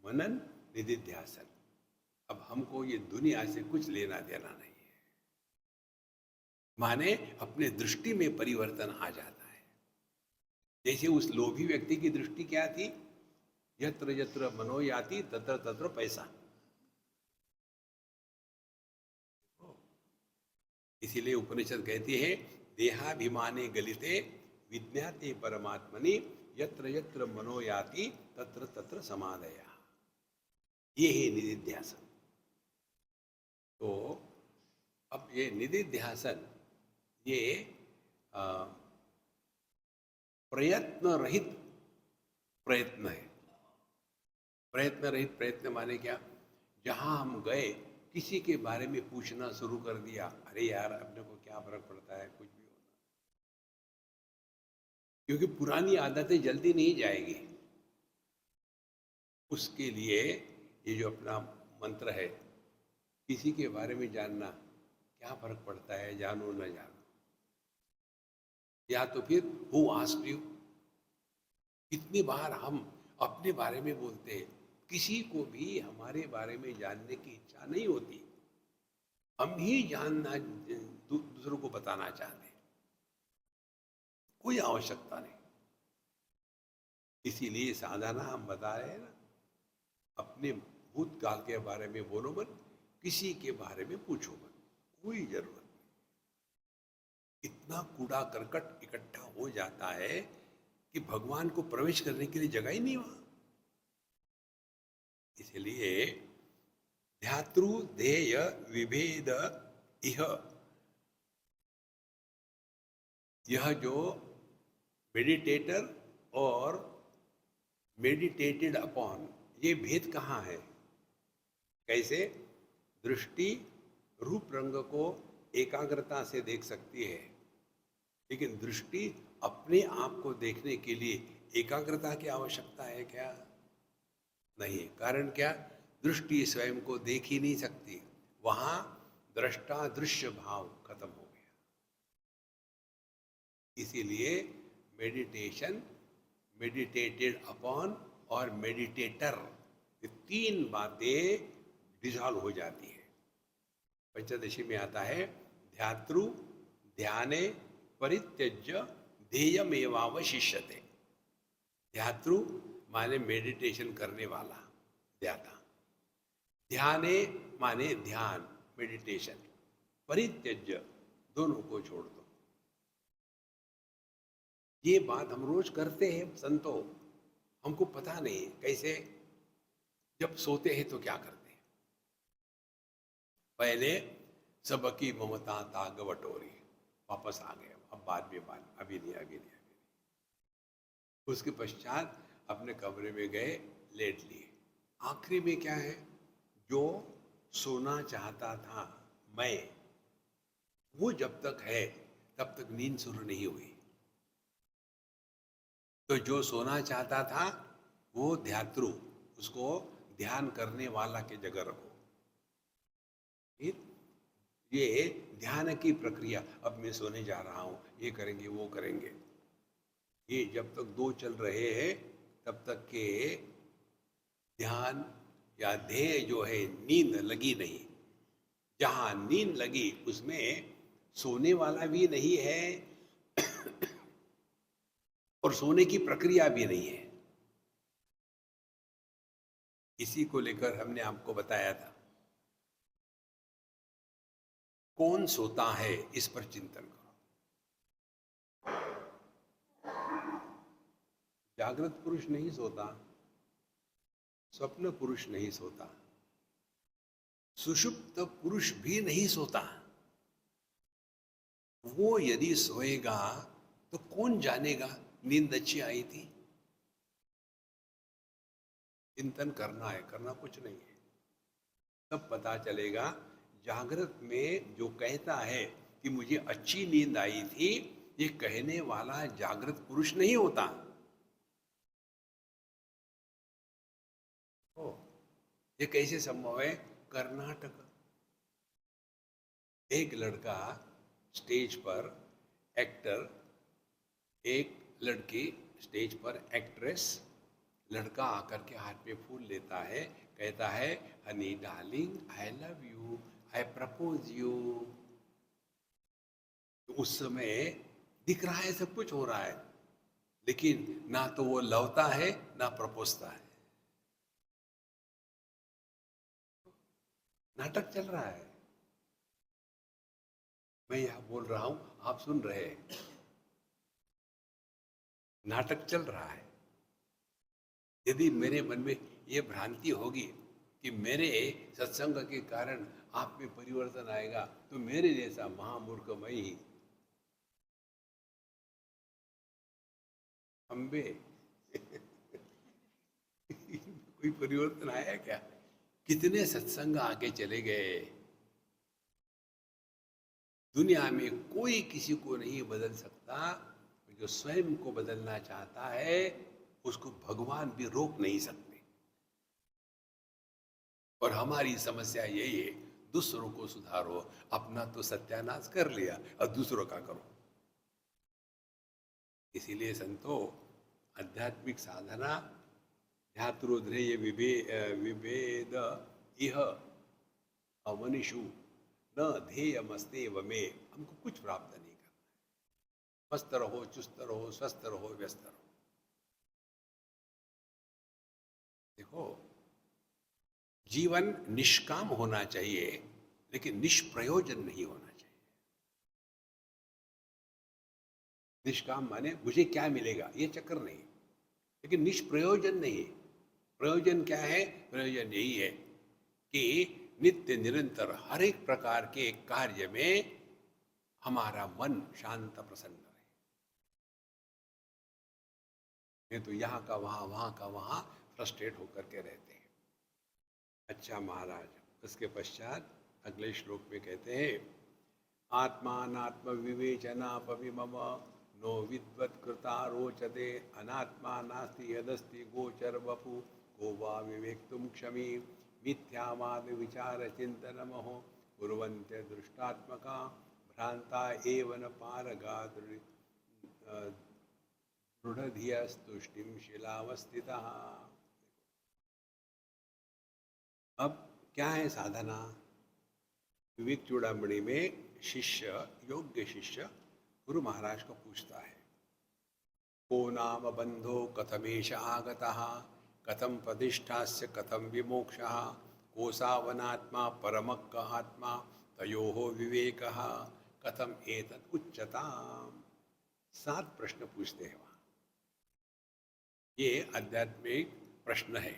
मनन निधिध्यासन। अब हमको ये दुनिया से कुछ लेना देना नहीं है, माने अपने दृष्टि में परिवर्तन आ जाता है। जैसे उस लोभी व्यक्ति की दृष्टि क्या थी? यत्र यत्र मनो याति तत्र तत्र पैसा। इसीलिए उपनिषद कहती है, देहाभिमाने गलिते विज्ञाते परमात्मनि यत्र यत्र मनो याति तत्र तत्र समादया। ये है निधिध्यासन। तो अब ये निधिध्यासन ये प्रयत्न रहित प्रयत्न है। प्रयत्न रहित प्रयत्न माने क्या? जहां हम गए, किसी के बारे में पूछना शुरू कर दिया, अरे यार अपने को क्या फर्क पड़ता है, कुछ भी होना, क्योंकि पुरानी आदतें जल्दी नहीं जाएगी। उसके लिए ये जो अपना मंत्र है, किसी के बारे में जानना क्या फर्क पड़ता है, जानो न जानो, या तो फिर हु आस्क्ड यू। कितनी बार हम अपने बारे में बोलते हैं, किसी को भी हमारे बारे में जानने की इच्छा नहीं होती, हम ही जानना दूसरों को बताना चाहते हैं, कोई आवश्यकता नहीं। इसीलिए साधना हम बता रहे हैं ना, अपने भूतकाल के बारे में बोलो मत, किसी के बारे में पूछो मत, कोई जरूरत नहीं। इतना कूड़ा करकट इकट्ठा हो जाता है कि भगवान को प्रवेश करने के लिए जगह ही नहीं वहां। इसलिए ध्यातृ ध्येय विभेद इह, यह जो मेडिटेटर और मेडिटेटेड अपॉन, ये भेद कहाँ है? कैसे? दृष्टि रूप रंग को एकाग्रता से देख सकती है, लेकिन दृष्टि अपने आप को देखने के लिए एकाग्रता की आवश्यकता है क्या? नहीं। कारण क्या? दृष्टि स्वयं को देख ही नहीं सकती, वहां दृष्टा दृश्य भाव खत्म हो गया। इसीलिए मेडिटेशन, मेडिटेटेड अपॉन और मेडिटेटर, ये 3 बातें डिसॉल्व हो जाती है। पंचदशी में आता है, ध्यातृ ध्याने परित्यज्य ध्येयमेवावशिष्यते। ध्यातृ माने मेडिटेशन करने वाला, ध्याता। ध्याने माने ध्यान, मेडिटेशन। परित्यज्य, दोनों को छोड़ दो। ये बात हम रोज करते हैं संतों, हमको पता नहीं कैसे। जब सोते हैं तो क्या करते हैं? पहले सबकी ममता ताग बटोरी, वापस आ गए, अब बाद में बात, अभी नहीं, अभी नहीं, अभी नहीं। उसके पश्चात अपने कमरे में गए, लेट लिए। आखिरी में क्या है? जो सोना चाहता था मैं, वो जब तक है तब तक नींद शुरू नहीं हुई। तो जो सोना चाहता था वो ध्यातृ, उसको ध्यान करने वाला के जगह रखो। ये ध्यान की प्रक्रिया, अब मैं सोने जा रहा हूँ, ये करेंगे वो करेंगे, ये जब तक दो चल रहे हैं तब तक के ध्यान या ध्येय जो है नींद लगी नहीं। जहाँ नींद लगी उसमें सोने वाला भी नहीं है और सोने की प्रक्रिया भी नहीं है। इसी को लेकर हमने आपको बताया था, कौन सोता है इस पर चिंतन करो। जागृत पुरुष नहीं सोता, स्वप्न पुरुष नहीं सोता, सुषुप्त पुरुष भी नहीं सोता। वो यदि सोएगा तो कौन जानेगा नींद अच्छी आई थी। चिंतन करना है, करना कुछ नहीं है, तब पता चलेगा। जागृत में जो कहता है कि मुझे अच्छी नींद आई थी, ये कहने वाला जागृत पुरुष नहीं होता। ये कैसे संभव है? कर्नाटक, एक लड़का स्टेज पर एक्टर, एक लड़की स्टेज पर एक्ट्रेस, लड़का आकर के हाथ में फूल लेता है, कहता है Honey darling I love you, I propose you. तो उस समय दिख रहा है सब कुछ हो रहा है, लेकिन ना तो वो लवता है ना प्रपोजता है, नाटक चल रहा है। मैं यह बोल रहा हूं, आप सुन रहे हैं, नाटक चल रहा है। यदि मेरे मन में ये भ्रांति होगी कि मेरे सत्संग के कारण आप में परिवर्तन आएगा, तो मेरे जैसा महामूर्ख मैं ही अम्बे कोई परिवर्तन आया क्या? कितने सत्संग आगे चले गए। दुनिया में कोई किसी को नहीं बदल सकता, जो स्वयं को बदलना चाहता है उसको भगवान भी रोक नहीं सकते। और हमारी समस्या यही है, दूसरों को सुधारो, अपना तो सत्यानाश कर लिया और दूसरों का करो। इसीलिए संतो, आध्यात्मिक साधना ध्यातृध्रेय विभेद इह अवनिषु न ध्येयमस्तेव में। हमको कुछ प्राप्त नहीं करना है। मस्त रहो, चुस्त रहो, स्वस्थ रहो, व्यस्त रहो। देखो, जीवन निष्काम होना चाहिए, लेकिन निष्प्रयोजन नहीं होना चाहिए। निष्काम माने मुझे क्या मिलेगा ये चक्कर नहीं, लेकिन निष्प्रयोजन नहीं। प्रयोजन क्या है? प्रयोजन यही है कि नित्य निरंतर हर एक प्रकार के कार्य में हमारा मन शांत प्रसन्न रहे। ये तो यहाँ का वहाँ, वहाँ का वहाँ फ्रस्ट्रेट होकर के रहते हैं। अच्छा महाराज, उसके पश्चात अगले श्लोक में कहते हैं, आत्मानात्म विवेचना पविमम नो विद्वत् कृता रोचते, अनात्मा नास्ति यदस्ति गोचर वपु, को वा विवेक्तुम क्षमी, मिथ्यावाद विचार चिंतनमहो कुर्वन्ते दृष्टात्मका, भ्रांता एव न पारगा दृढ़धियस्तुष्टिम शिलावस्थिता। अब क्या है साधना? विवेक चूड़ामणि में शिष्य, योग्य शिष्य गुरु महाराज को पूछता है, को नाम बंधो कथमेश आगतः, कथम प्रतिष्ठास्य कथम विमोक्षः, को सावनात्मा परमक्क आत्मा, तयोः विवेकः, कथम एतत् उच्यताम्। 7 प्रश्न पूछते हैं वहाँ। ये आध्यात्मिक प्रश्न है।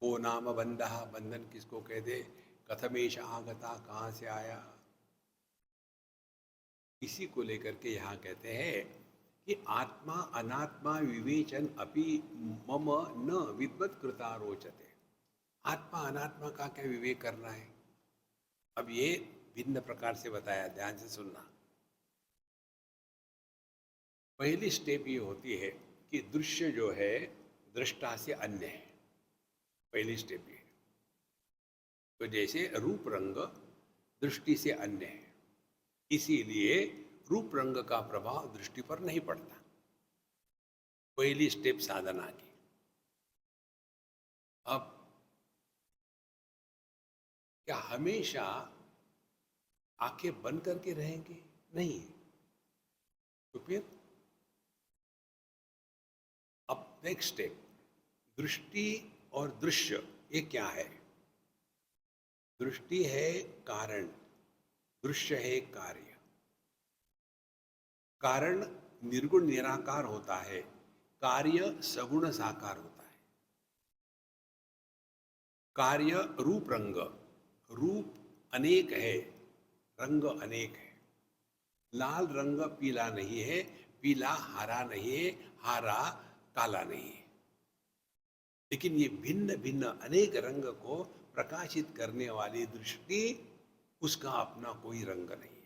को नाम बंधः, बंधन किसको कहते? कथमेश आगता, कहाँ से आया? इसी को लेकर के यहाँ कहते हैं कि आत्मा अनात्मा विवेचन अपि मम न विद्वत् कृता रोचते। आत्मा अनात्मा का क्या विवेक करना है। अब ये भिन्न प्रकार से बताया, ध्यान से सुनना। पहली स्टेप ये होती है कि दृश्य जो है दृष्टा से अन्य है। पहली स्टेप ये। तो जैसे रूप रंग दृष्टि से अन्य है, इसीलिए रूप रंग का प्रभाव दृष्टि पर नहीं पड़ता। पहली स्टेप साधना की। अब क्या हमेशा आंखें बंद करके रहेंगे? नहीं। तो फिर अब नेक्स्ट स्टेप, दृष्टि और दृश्य ये क्या है? दृष्टि है कारण, दृश्य है कार्य। कारण निर्गुण निराकार होता है, कार्य सगुण साकार होता है। कार्य रूप रंग, रूप अनेक है, रंग अनेक है। लाल रंग पीला नहीं है, पीला हरा नहीं है, हरा काला नहीं है। लेकिन ये भिन्न भिन्न अनेक रंग को प्रकाशित करने वाली दृष्टि, उसका अपना कोई रंग नहीं है।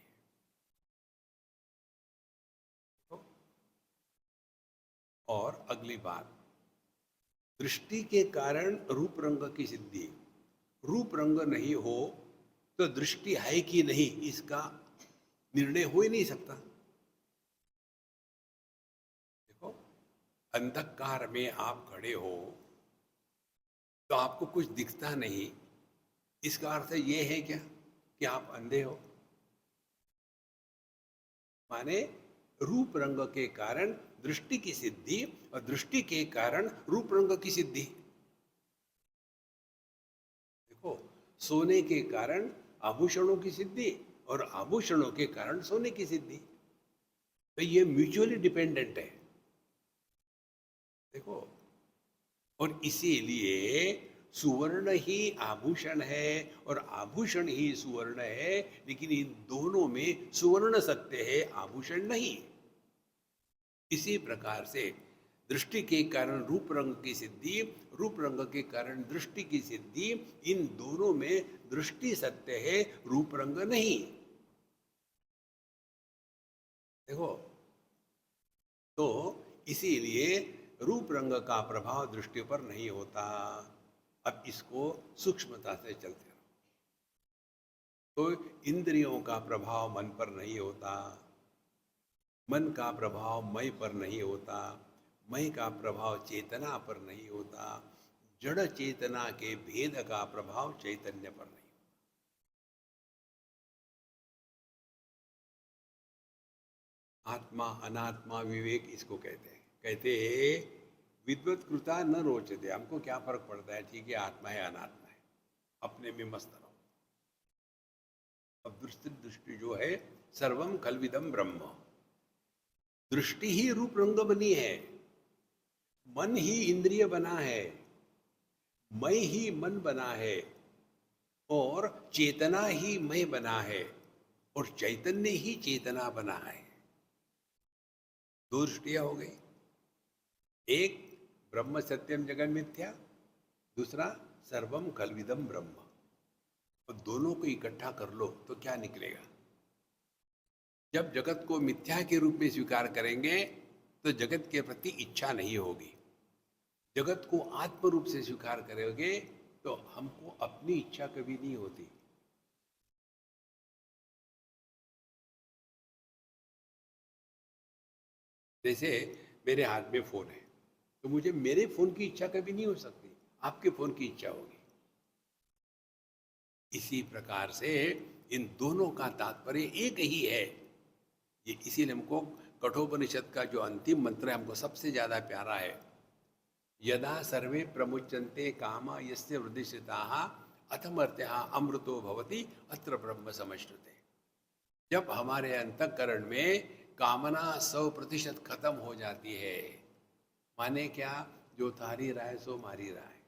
और अगली बात, दृष्टि के कारण रूप रंग की सिद्धि। रूप रंग नहीं हो तो दृष्टि है कि नहीं, इसका निर्णय हो ही नहीं सकता। देखो, अंधकार में आप खड़े हो तो आपको कुछ दिखता नहीं, इसका अर्थ ये है क्या कि आप अंधे हो? माने रूप रंग के कारण दृष्टि की सिद्धि और दृष्टि के कारण रूप रंग की सिद्धि। देखो, सोने के कारण आभूषणों की सिद्धि और आभूषणों के कारण सोने की सिद्धि। तो ये म्यूचुअली डिपेंडेंट है। देखो, और इसीलिए सुवर्ण ही आभूषण है और आभूषण ही सुवर्ण है, लेकिन इन दोनों में सुवर्ण सत्य है, आभूषण नहीं। इसी प्रकार से दृष्टि के कारण रूप रंग की सिद्धि, रूप रंग के कारण दृष्टि की सिद्धि, इन दोनों में दृष्टि सत्य है, रूप रंग नहीं। देखो, तो इसीलिए रूप रंग का प्रभाव दृष्टि पर नहीं होता। अब इसको सूक्ष्मता से चलते रहो। तो इंद्रियों का प्रभाव मन पर नहीं होता, मन का प्रभाव मय पर नहीं होता, मय का प्रभाव चेतना पर नहीं होता, जड़ चेतना के भेद का प्रभाव चैतन्य पर नहीं। आत्मा अनात्मा विवेक इसको कहते हैं। कहते हैं विद्वत कृता न रोचते, हमको क्या फर्क पड़ता है, ठीक है आत्मा है अनात्मा है, अपने में मस्त रहो। अब दृष्टि जो है सर्वम खलविदम ब्रह्म, दृष्टि ही रूप रंग बनी है, मन ही इंद्रिय बना है, मय ही मन बना है, और चेतना ही मय बना है, और चैतन्य ही चेतना बना है। दो दृष्टियां हो गई, एक ब्रह्म सत्यम जगन मिथ्या, दूसरा सर्वम खलविदम ब्रह्म। और दोनों को इकट्ठा कर लो तो क्या निकलेगा? जब जगत को मिथ्या के रूप में स्वीकार करेंगे तो जगत के प्रति इच्छा नहीं होगी। जगत को आत्म रूप से स्वीकार करोगे तो हमको अपनी इच्छा कभी नहीं होती। जैसे मेरे हाथ में फोन है तो मुझे मेरे फोन की इच्छा कभी नहीं हो सकती, आपके फोन की इच्छा होगी। इसी प्रकार से इन दोनों का तात्पर्य एक ही है। ये इसीलिए हमको कठोपनिषद का जो अंतिम मंत्र है हमको सबसे ज्यादा प्यारा है। यदा सर्वे प्रमुच्यन्ते कामा यस्य वृद्धिश्रिताः अथमर्त्यः अमृतो भवति अत्र ब्रह्म समश्नुते। जब हमारे अंतःकरण में कामना 100% खत्म हो जाती है, माने क्या, जो थारी रहा है सो मारी रहा है,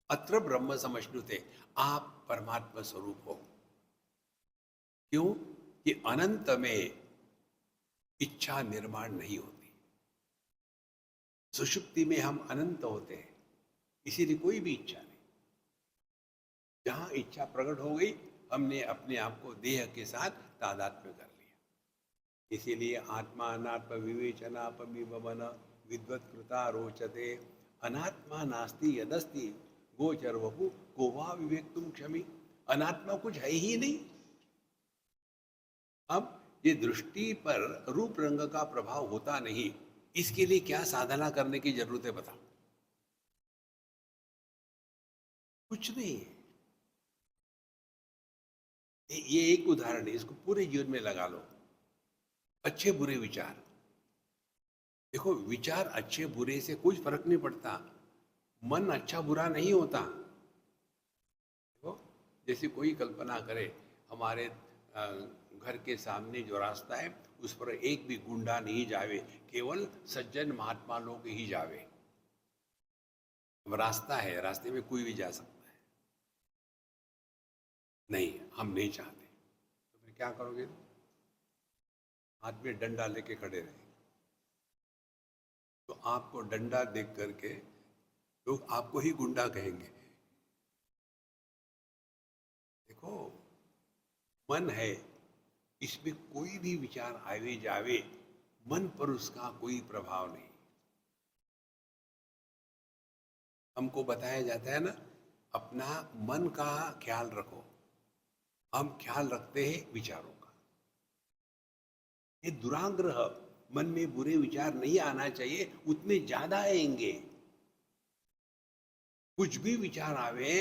अत्र ब्रह्म समश्नुते, आप परमात्मा स्वरूप हो। क्यों? कि अनंत में इच्छा निर्माण नहीं होती, सुषुप्ति में हम अनंत होते हैं, इसीलिए कोई भी इच्छा नहीं। जहां इच्छा प्रकट हो गई, हमने अपने आप को देह के साथ तादात्म्य कर लिया। इसीलिए आत्मा अनात्म विवेचनापमिवन विद्वत कृता रोचते, अनात्मा नास्ति यदस्ति गोचर वपु को वा विवेक तुम क्षमी। अनात्मा कुछ है ही नहीं। अब ये दृष्टि पर रूप रंग का प्रभाव होता नहीं, इसके लिए क्या साधना करने की जरूरत है बताओ? कुछ नहीं। ये एक उदाहरण है, इसको पूरे जीवन में लगा लो। अच्छे बुरे विचार, देखो विचार अच्छे बुरे से कुछ फर्क नहीं पड़ता, मन अच्छा बुरा नहीं होता। देखो जैसे कोई कल्पना करे, हमारे घर के सामने जो रास्ता है उस पर एक भी गुंडा नहीं जावे, केवल सज्जन महात्मा लोग ही जावे। अब रास्ता है, रास्ते में कोई भी जा सकता है। नहीं, हम नहीं चाहते, तो फिर क्या करोगे? हाथ में डंडा लेके खड़े रहे, तो आपको डंडा देख करके लोग आपको ही गुंडा कहेंगे। देखो मन है, इसमें कोई भी विचार आवे जावे, मन पर उसका कोई प्रभाव नहीं। हमको बताया जाता है ना, अपना मन का ख्याल रखो। हम ख्याल रखते हैं विचारों का। ये दुराग्रह, मन में बुरे विचार नहीं आना चाहिए, उतने ज्यादा आएंगे। कुछ भी विचार आवे,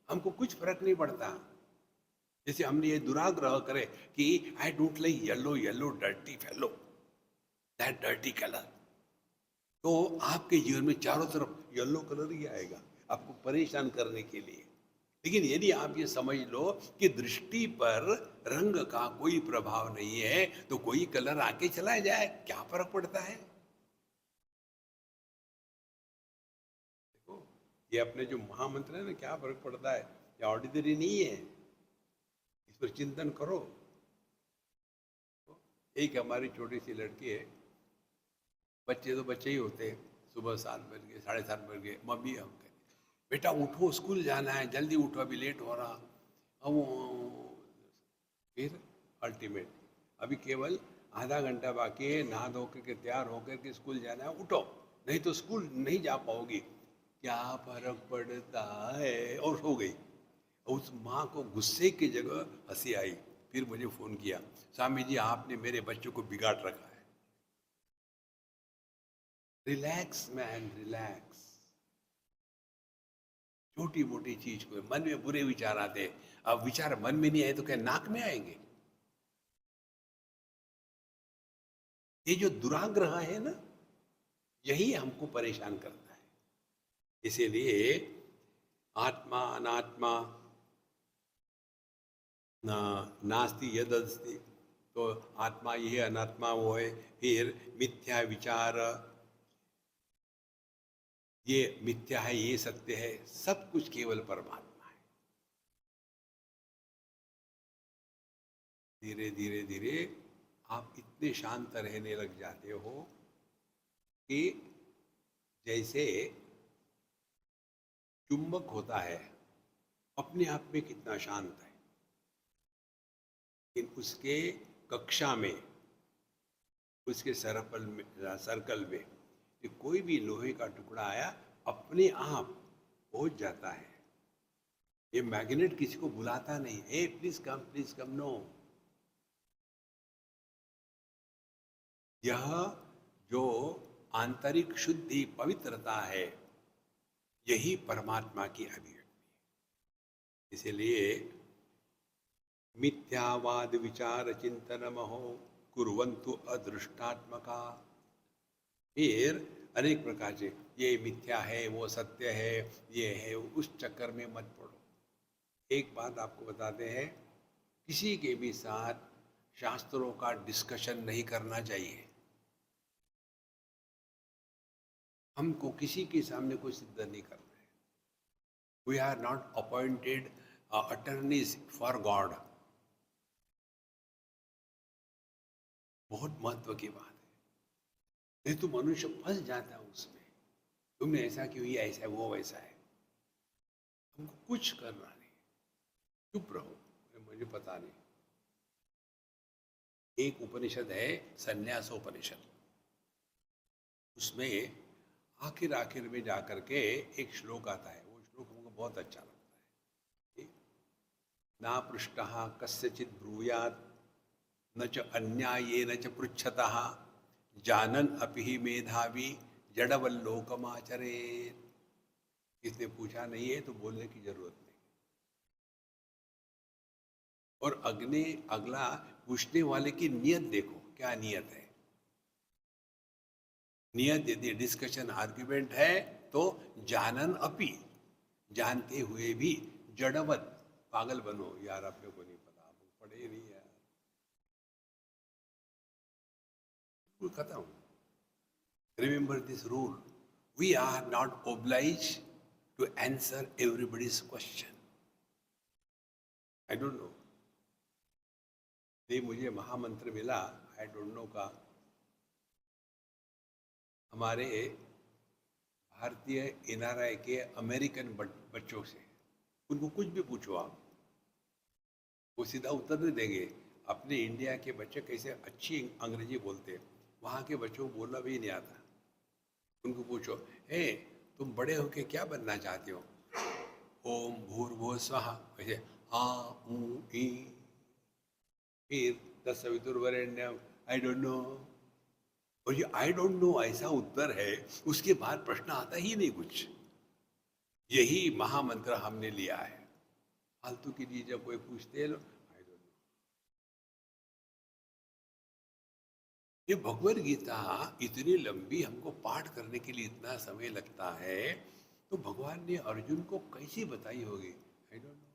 हमको कुछ फर्क नहीं पड़ता। जैसे हमने ये दुराग्रह करे कि I don't like yellow, yellow dirty fellow, that dirty colour, तो आपके जीवन में चारों तरफ येलो कलर ही आएगा आपको परेशान करने के लिए। लेकिन यदि आप ये समझ लो कि दृष्टि पर रंग का कोई प्रभाव नहीं है, तो कोई कलर आके चला जाए, क्या फर्क पड़ता है? देखो ये अपने जो महामंत्र है ना, क्या फर्क पड़ता है, ये ऑर्डिनरी नहीं है, इस पर चिंतन करो। एक हमारी छोटी सी लड़की है, बच्चे तो बच्चे ही होते हैं, सुबह 7 बज गए, 7:30 बज गए, मम्मी हम कहे बेटा उठो, स्कूल जाना है, जल्दी उठो, अभी लेट हो रहा। अब फिर अल्टीमेट, अभी केवल आधा घंटा बाकी है, नहा धो करके तैयार होकर के स्कूल जाना है, उठो नहीं तो स्कूल नहीं जा पाओगी। क्या फर्क पड़ता है, और हो गई। उस माँ को गुस्से की जगह हंसी आई। फिर मुझे फोन किया, स्वामी जी आपने मेरे बच्चों को बिगाड़ रखा है। Relax man, relax. छोटी मोटी चीज को, मन में बुरे विचार आते, अब विचार मन में नहीं आए तो क्या नाक में आएंगे? ये जो दुराग्रह है ना, यही हमको परेशान करता है। इसीलिए आत्मा अनात्मा नास्ति यदस्ति, तो आत्मा ये है, अनात्मा वो है। फिर मिथ्या विचार, ये मिथ्या है, ये सत्य है, सब कुछ केवल परमात्मा है। धीरे धीरे धीरे आप इतने शांत रहने लग जाते हो कि जैसे चुंबक होता है, अपने आप में कितना शांत है, लेकिन उसके कक्षा में, उसके सर्कल में कि कोई भी लोहे का टुकड़ा आया, अपने आप पहुंच जाता है। ये मैग्नेट किसी को बुलाता नहीं, ए प्लीज कम, नो। यह जो आंतरिक शुद्धि पवित्रता है, यही परमात्मा की अभिव्यक्ति है। इसलिए मिथ्यावाद विचार चिंतन महो कुर्वन्तु अदृष्टात्मका। फिर अनेक प्रकार से ये मिथ्या है, वो सत्य है, ये है, उस चक्कर में मत पड़ो। एक बात आपको बताते हैं, किसी के भी साथ शास्त्रों का डिस्कशन नहीं करना चाहिए। हमको किसी के सामने कोई सिद्ध नहीं करना है। We are not appointed attorneys for God. बहुत महत्व की बात है, नहीं तो मनुष्य फंस जाता है उसमें। तुमने ऐसा क्यों किया, ऐसा है, वो वैसा है। हमको कुछ करना नहीं, चुप रहो, मुझे पता नहीं। एक उपनिषद है संन्यास उपनिषद, उसमें आखिर आखिर में जाकर के एक श्लोक आता है, वो श्लोक हमको बहुत अच्छा लगता है। ना पृष्टः कस्यचित् ब्रूयात् न च अन्यायेन च पृच्छतः जानन अपि ही मेधावी जड़वल्लोकमाचरेत्। किसने पूछा नहीं है तो बोलने की जरूरत नहीं। और अगला पूछने वाले की नियत देखो, क्या नियत है। नियत यदि डिस्कशन आर्ग्यूमेंट है तो जानन अपि, जानते हुए भी जड़वत, पागल बनो। यार अपने को नहीं पता, आप पढ़े नहीं यार, खत्म। Remember this rule. We are not obliged to answer everybody's question. I don't know. ये मुझे महामंत्र मिला, I don't know का, हमारे भारतीय NRI के अमेरिकन बच्चों से। उनको कुछ भी पूछो आप, वो सीधा उत्तर नहीं देंगे। अपने इंडिया के बच्चे कैसे अच्छी अंग्रेजी बोलते हैं, वहाँ के बच्चों को बोलना भी नहीं आता। उनको पूछो, हे तुम बड़े होके क्या बनना चाहते हो? ओम भूर्भुवः स्वः, वैसे हाँ ऊ ई, फिर तत्सवितुर्वरेण्यम, आई डोंट नो। और ये आई डोंट नो ऐसा उत्तर है, उसके बाद प्रश्न आता ही नहीं कुछ। यही महामंत्र हमने लिया है। फालतू की चीज जब कोई पूछते हैं, आई डोंट नो। ये भगवद गीता इतनी लंबी, हमको पाठ करने के लिए इतना समय लगता है, तो भगवान ने अर्जुन को कैसी बताई होगी, आई डोंट नो।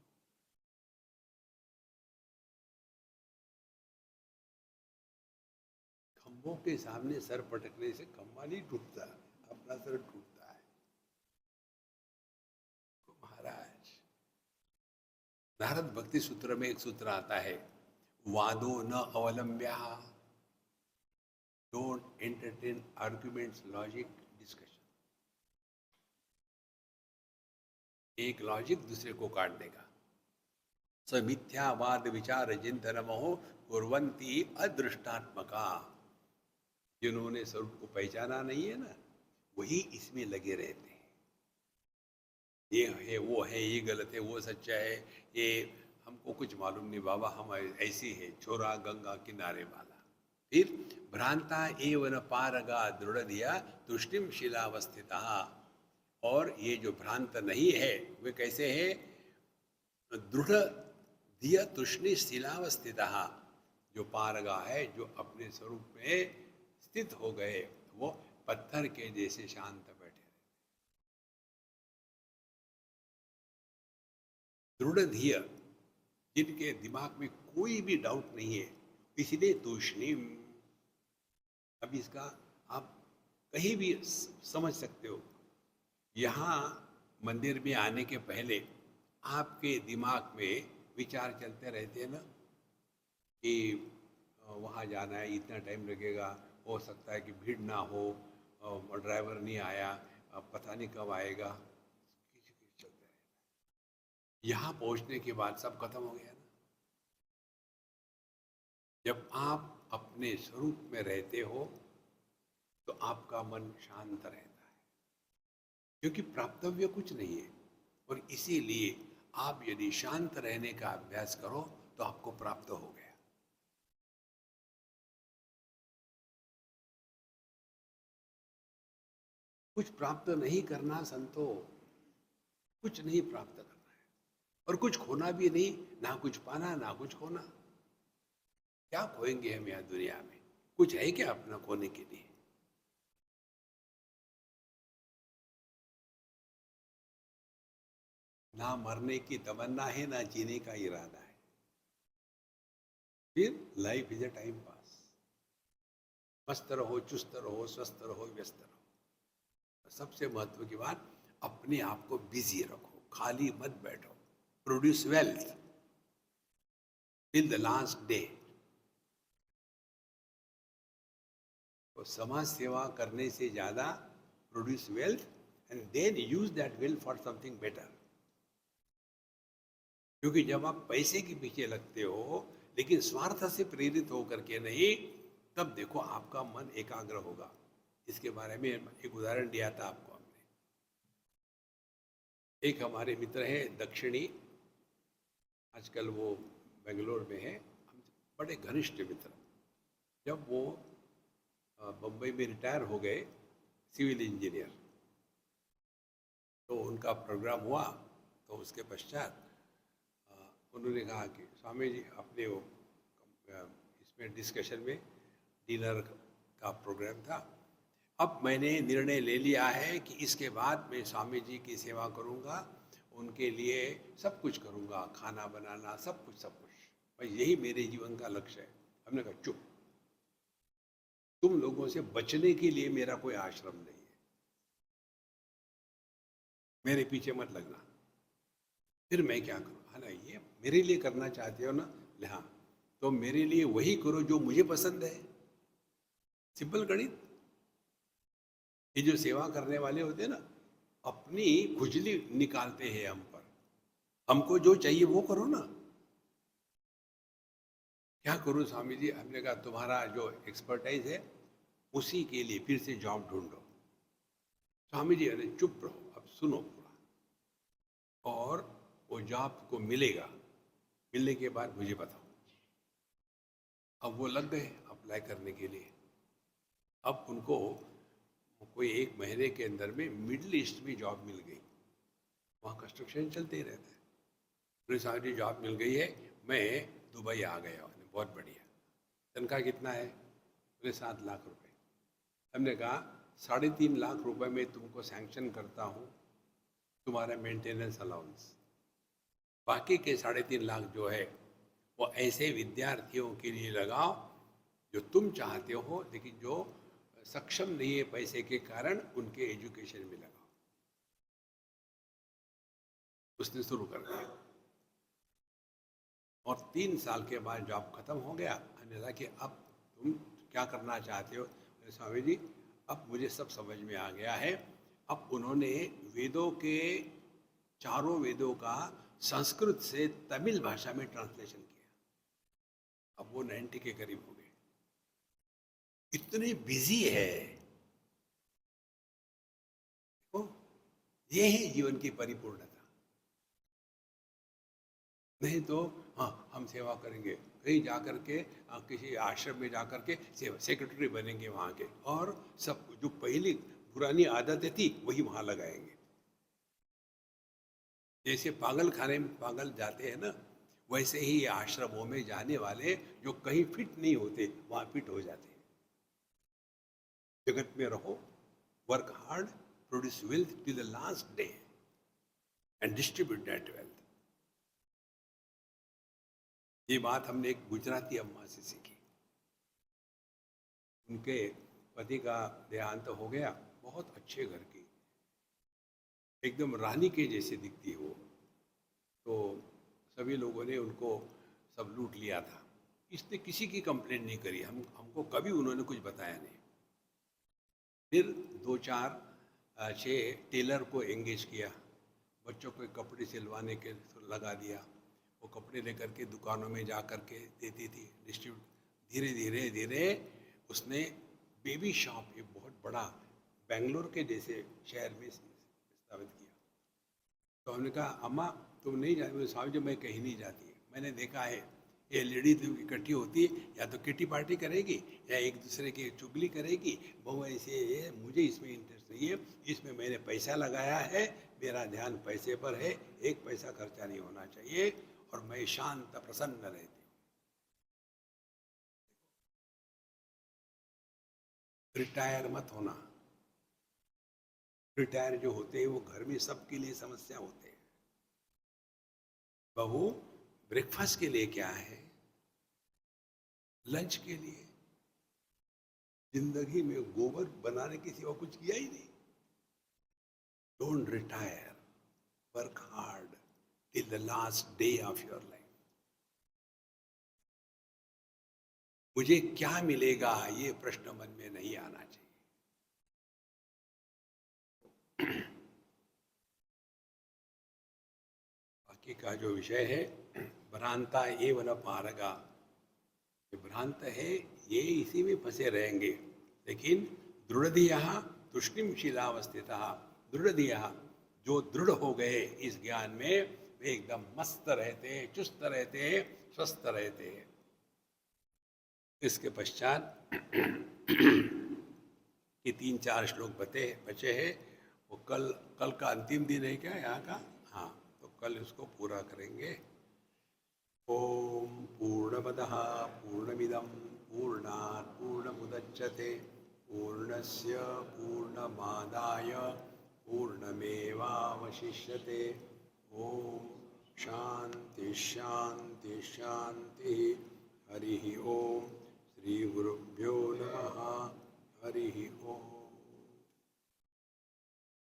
खंभों के सामने सर पटकने से खंभा नहीं टूटता, अपना सर टूटता है। तो महाराज, नारद भक्ति सूत्र में एक सूत्र आता है, वादो न अवलंब्या, don't entertain arguments, logic, discussion. एक लॉजिक दूसरे को काट देगा। समिथ्यावाद विचार चिंतनमो कुर्वन्ति अदृष्टात्मका। जिन्होंने स्वरूप को पहचाना नहीं है ना, वही इसमें लगे रहते हैं। ये है, वो है, ये गलत है, वो सच्चा है, ये हमको कुछ मालूम नहीं बाबा, हम ऐसी है, छोरा गंगा किनारे वाला। फिर भ्रांता एव न पारगा दृढ़ दिया तुष्टिम शिलावस्थिता। और ये जो भ्रांत नहीं है वे कैसे है? दृढ़ दिया तुष्णि शिलावस्थिता। जो पारगा है, जो अपने स्वरूप में स्थित हो गए, वो पत्थर के जैसे शांत बैठे। दृढ़ धिय, जिनके दिमाग में कोई भी डाउट नहीं है, इसलिए तूष्णीम। अब इसका आप कहीं भी समझ सकते हो। यहाँ मंदिर में आने के पहले आपके दिमाग में विचार चलते रहते हैं ना, कि वहाँ जाना है, इतना टाइम लगेगा, हो सकता है कि भीड़ ना हो, और ड्राइवर नहीं आया, पता नहीं कब आएगा, चलते रहे। यहाँ पहुँचने के बाद सब खत्म हो गया ना। जब आप अपने स्वरूप में रहते हो तो आपका मन शांत रहता है, क्योंकि प्राप्तव्य कुछ नहीं है। और इसीलिए आप यदि शांत रहने का अभ्यास करो तो आपको प्राप्त हो गया। कुछ प्राप्त नहीं करना संतो, कुछ नहीं प्राप्त करना है, और कुछ खोना भी नहीं, ना कुछ पाना ना कुछ खोना। क्या खोएंगे हम यहाँ दुनिया में? कुछ है क्या अपना खोने के लिए? ना मरने की तमन्ना है, ना जीने का इरादा है। फिर life is a time pass. मस्त रहो, चुस्त रहो, स्वस्थ रहो, व्यस्त रहो। सबसे महत्व की बात, अपने आप को बिजी रखो, खाली मत बैठो। Produce wealth till the last day. तो समाज सेवा करने से ज्यादा produce wealth and then use that will for something better. क्योंकि जब आप पैसे के पीछे लगते हो लेकिन स्वार्थ से प्रेरित होकर के नहीं, तब देखो आपका मन एकाग्र होगा। इसके बारे में एक उदाहरण दिया था आपको हमने। एक हमारे मित्र हैं दक्षिणी, आजकल वो बेंगलोर में है, बड़े घनिष्ठ मित्र। जब वो बम्बई में रिटायर हो गए सिविल इंजीनियर, तो उनका प्रोग्राम हुआ, तो उसके पश्चात उन्होंने कहा कि स्वामी जी अपने वो इसमें डिस्कशन में डिनर का प्रोग्राम था, अब मैंने निर्णय ले लिया है कि इसके बाद मैं स्वामी जी की सेवा करूंगा, उनके लिए सब कुछ करूंगा, खाना बनाना सब कुछ भाई यही मेरे जीवन का लक्ष्य है। हमने कहा चुप, तुम लोगों से बचने के लिए मेरा कोई आश्रम नहीं है, मेरे पीछे मत लगना। फिर मैं क्या करूँ? है ना, ये मेरे लिए करना चाहते हो ना, हाँ तो मेरे लिए वही करो जो मुझे पसंद है। सिंपल गणित। ये जो सेवा करने वाले होते हैं ना, अपनी खुजली निकालते हैं हम पर, हमको जो चाहिए वो करो ना। क्या करूं स्वामी जी? हमने कहा तुम्हारा जो एक्सपर्टाइज है उसी के लिए फिर से जॉब ढूंढो। स्वामी जी अरे चुप रहो, अब सुनो पूरा, और वो जॉब को मिलेगा, मिलने के बाद मुझे बताओ। अब वो लग गए अप्लाई करने के लिए। अब उनको कोई 1 महीने के अंदर में मिडिल ईस्ट में जॉब मिल गई, वहाँ कंस्ट्रक्शन चलते ही रहता है। पूरी सारी जॉब मिल गई है, मैं दुबई आ गया हूँ। बहुत बढ़िया। तनख्वाह कितना है? बोले 7 लाख रुपए। हमने कहा 3.5 लाख रुपए में तुमको सैंक्शन करता हूँ तुम्हारा मेंटेनेंस अलाउंस, बाकी के 3.5 लाख जो है वो ऐसे विद्यार्थियों के लिए लगाओ जो तुम चाहते हो, लेकिन जो सक्षम नहीं है पैसे के कारण, उनके एजुकेशन में लगाओ। उसने शुरू कर दिया और 3 साल के बाद जॉब खत्म हो गया। हमने कहा कि अब तुम क्या करना चाहते हो? स्वामी जी अब मुझे सब समझ में आ गया है। अब उन्होंने वेदों के 4 वेदों का संस्कृत से तमिल भाषा में ट्रांसलेशन किया। अब वो 90 के करीब हो गए। इतने बिजी है। तो ये है जीवन की परिपूर्णता। नहीं तो हाँ हम सेवा करेंगे, कहीं जाकर के किसी आश्रम में जाकर के सेक्रेटरी बनेंगे वहाँ के, और सब जो पहली पुरानी आदतें थी वही वहाँ लगाएंगे। जैसे पागल खाने में पागल जाते हैं ना, वैसे ही आश्रमों में जाने वाले जो कहीं फिट नहीं होते वहाँ फिट हो जाते हैं। जगत में रहो, work hard, produce wealth till the last day and distribute that wealth. ये बात हमने एक गुजराती अम्मा से सीखी। उनके पति का देहांत हो गया, बहुत अच्छे घर की, एकदम रानी के जैसे दिखती हो। तो सभी लोगों ने उनको सब लूट लिया था। इसने किसी की कंप्लेंट नहीं करी, हमको कभी उन्होंने कुछ बताया नहीं। फिर 2-4-6 टेलर को एंगेज किया, बच्चों को कपड़े सिलवाने के लगा दिया। वो कपड़े लेकर के दुकानों में जा कर के देती थी, डिस्ट्रीब्यूट। धीरे धीरे धीरे उसने बेबी शॉप, एक बहुत बड़ा बेंगलोर के जैसे शहर में स्थापित किया। तो हमने कहा अम्मा तुम नहीं जाती? साहब जी मैं कहीं नहीं जाती, मैंने देखा है ये लेडी इकट्ठी होती है, या तो किटी पार्टी करेगी या एक दूसरे की चुगली करेगी, बहु ऐसे ये, मुझे इसमें इंटरेस्ट नहीं है, इसमें मैंने पैसा लगाया है, मेरा ध्यान पैसे पर है, 1 पैसा खर्चा नहीं होना चाहिए, और मैं शांत प्रसन्न रहती हूँ। रिटायर मत होना। रिटायर जो होते हैं वो घर में सबके लिए समस्या होते हैं। बहू ब्रेकफास्ट के लिए क्या है, लंच के लिए, जिंदगी में गोबर बनाने की सिवा कुछ किया ही नहीं। Don't retire, work hard till the last day of your life. मुझे क्या मिलेगा ये प्रश्न मन में नहीं आना चाहिए। का जो विषय है, भ्रांता एव न पारगा, ये भ्रांत है, ये इसी में फंसे रहेंगे। लेकिन दृढ़धिया तूष्णीम शिलावस्थिता, दृढ़धिया जो दृढ़ हो गए इस ज्ञान में, वे एकदम मस्त रहते हैं, चुस्त रहते हैं, स्वस्थ रहते हैं। इसके पश्चात ये 3-4 श्लोक बचे हैं। वो कल का अंतिम दिन है क्या यहाँ का? हाँ, तो कल इसको पूरा करेंगे। ओम पूर्णमदः पूर्णमिदं पूर्णात् पूर्णमुदच्यते पूर्णस्य पूर्णमादाय पूर्णमेवावशिष्यते। ओम शांति शांति शांति। हरि ओम। श्री गुरुभ्यो नमः। हरि ओम।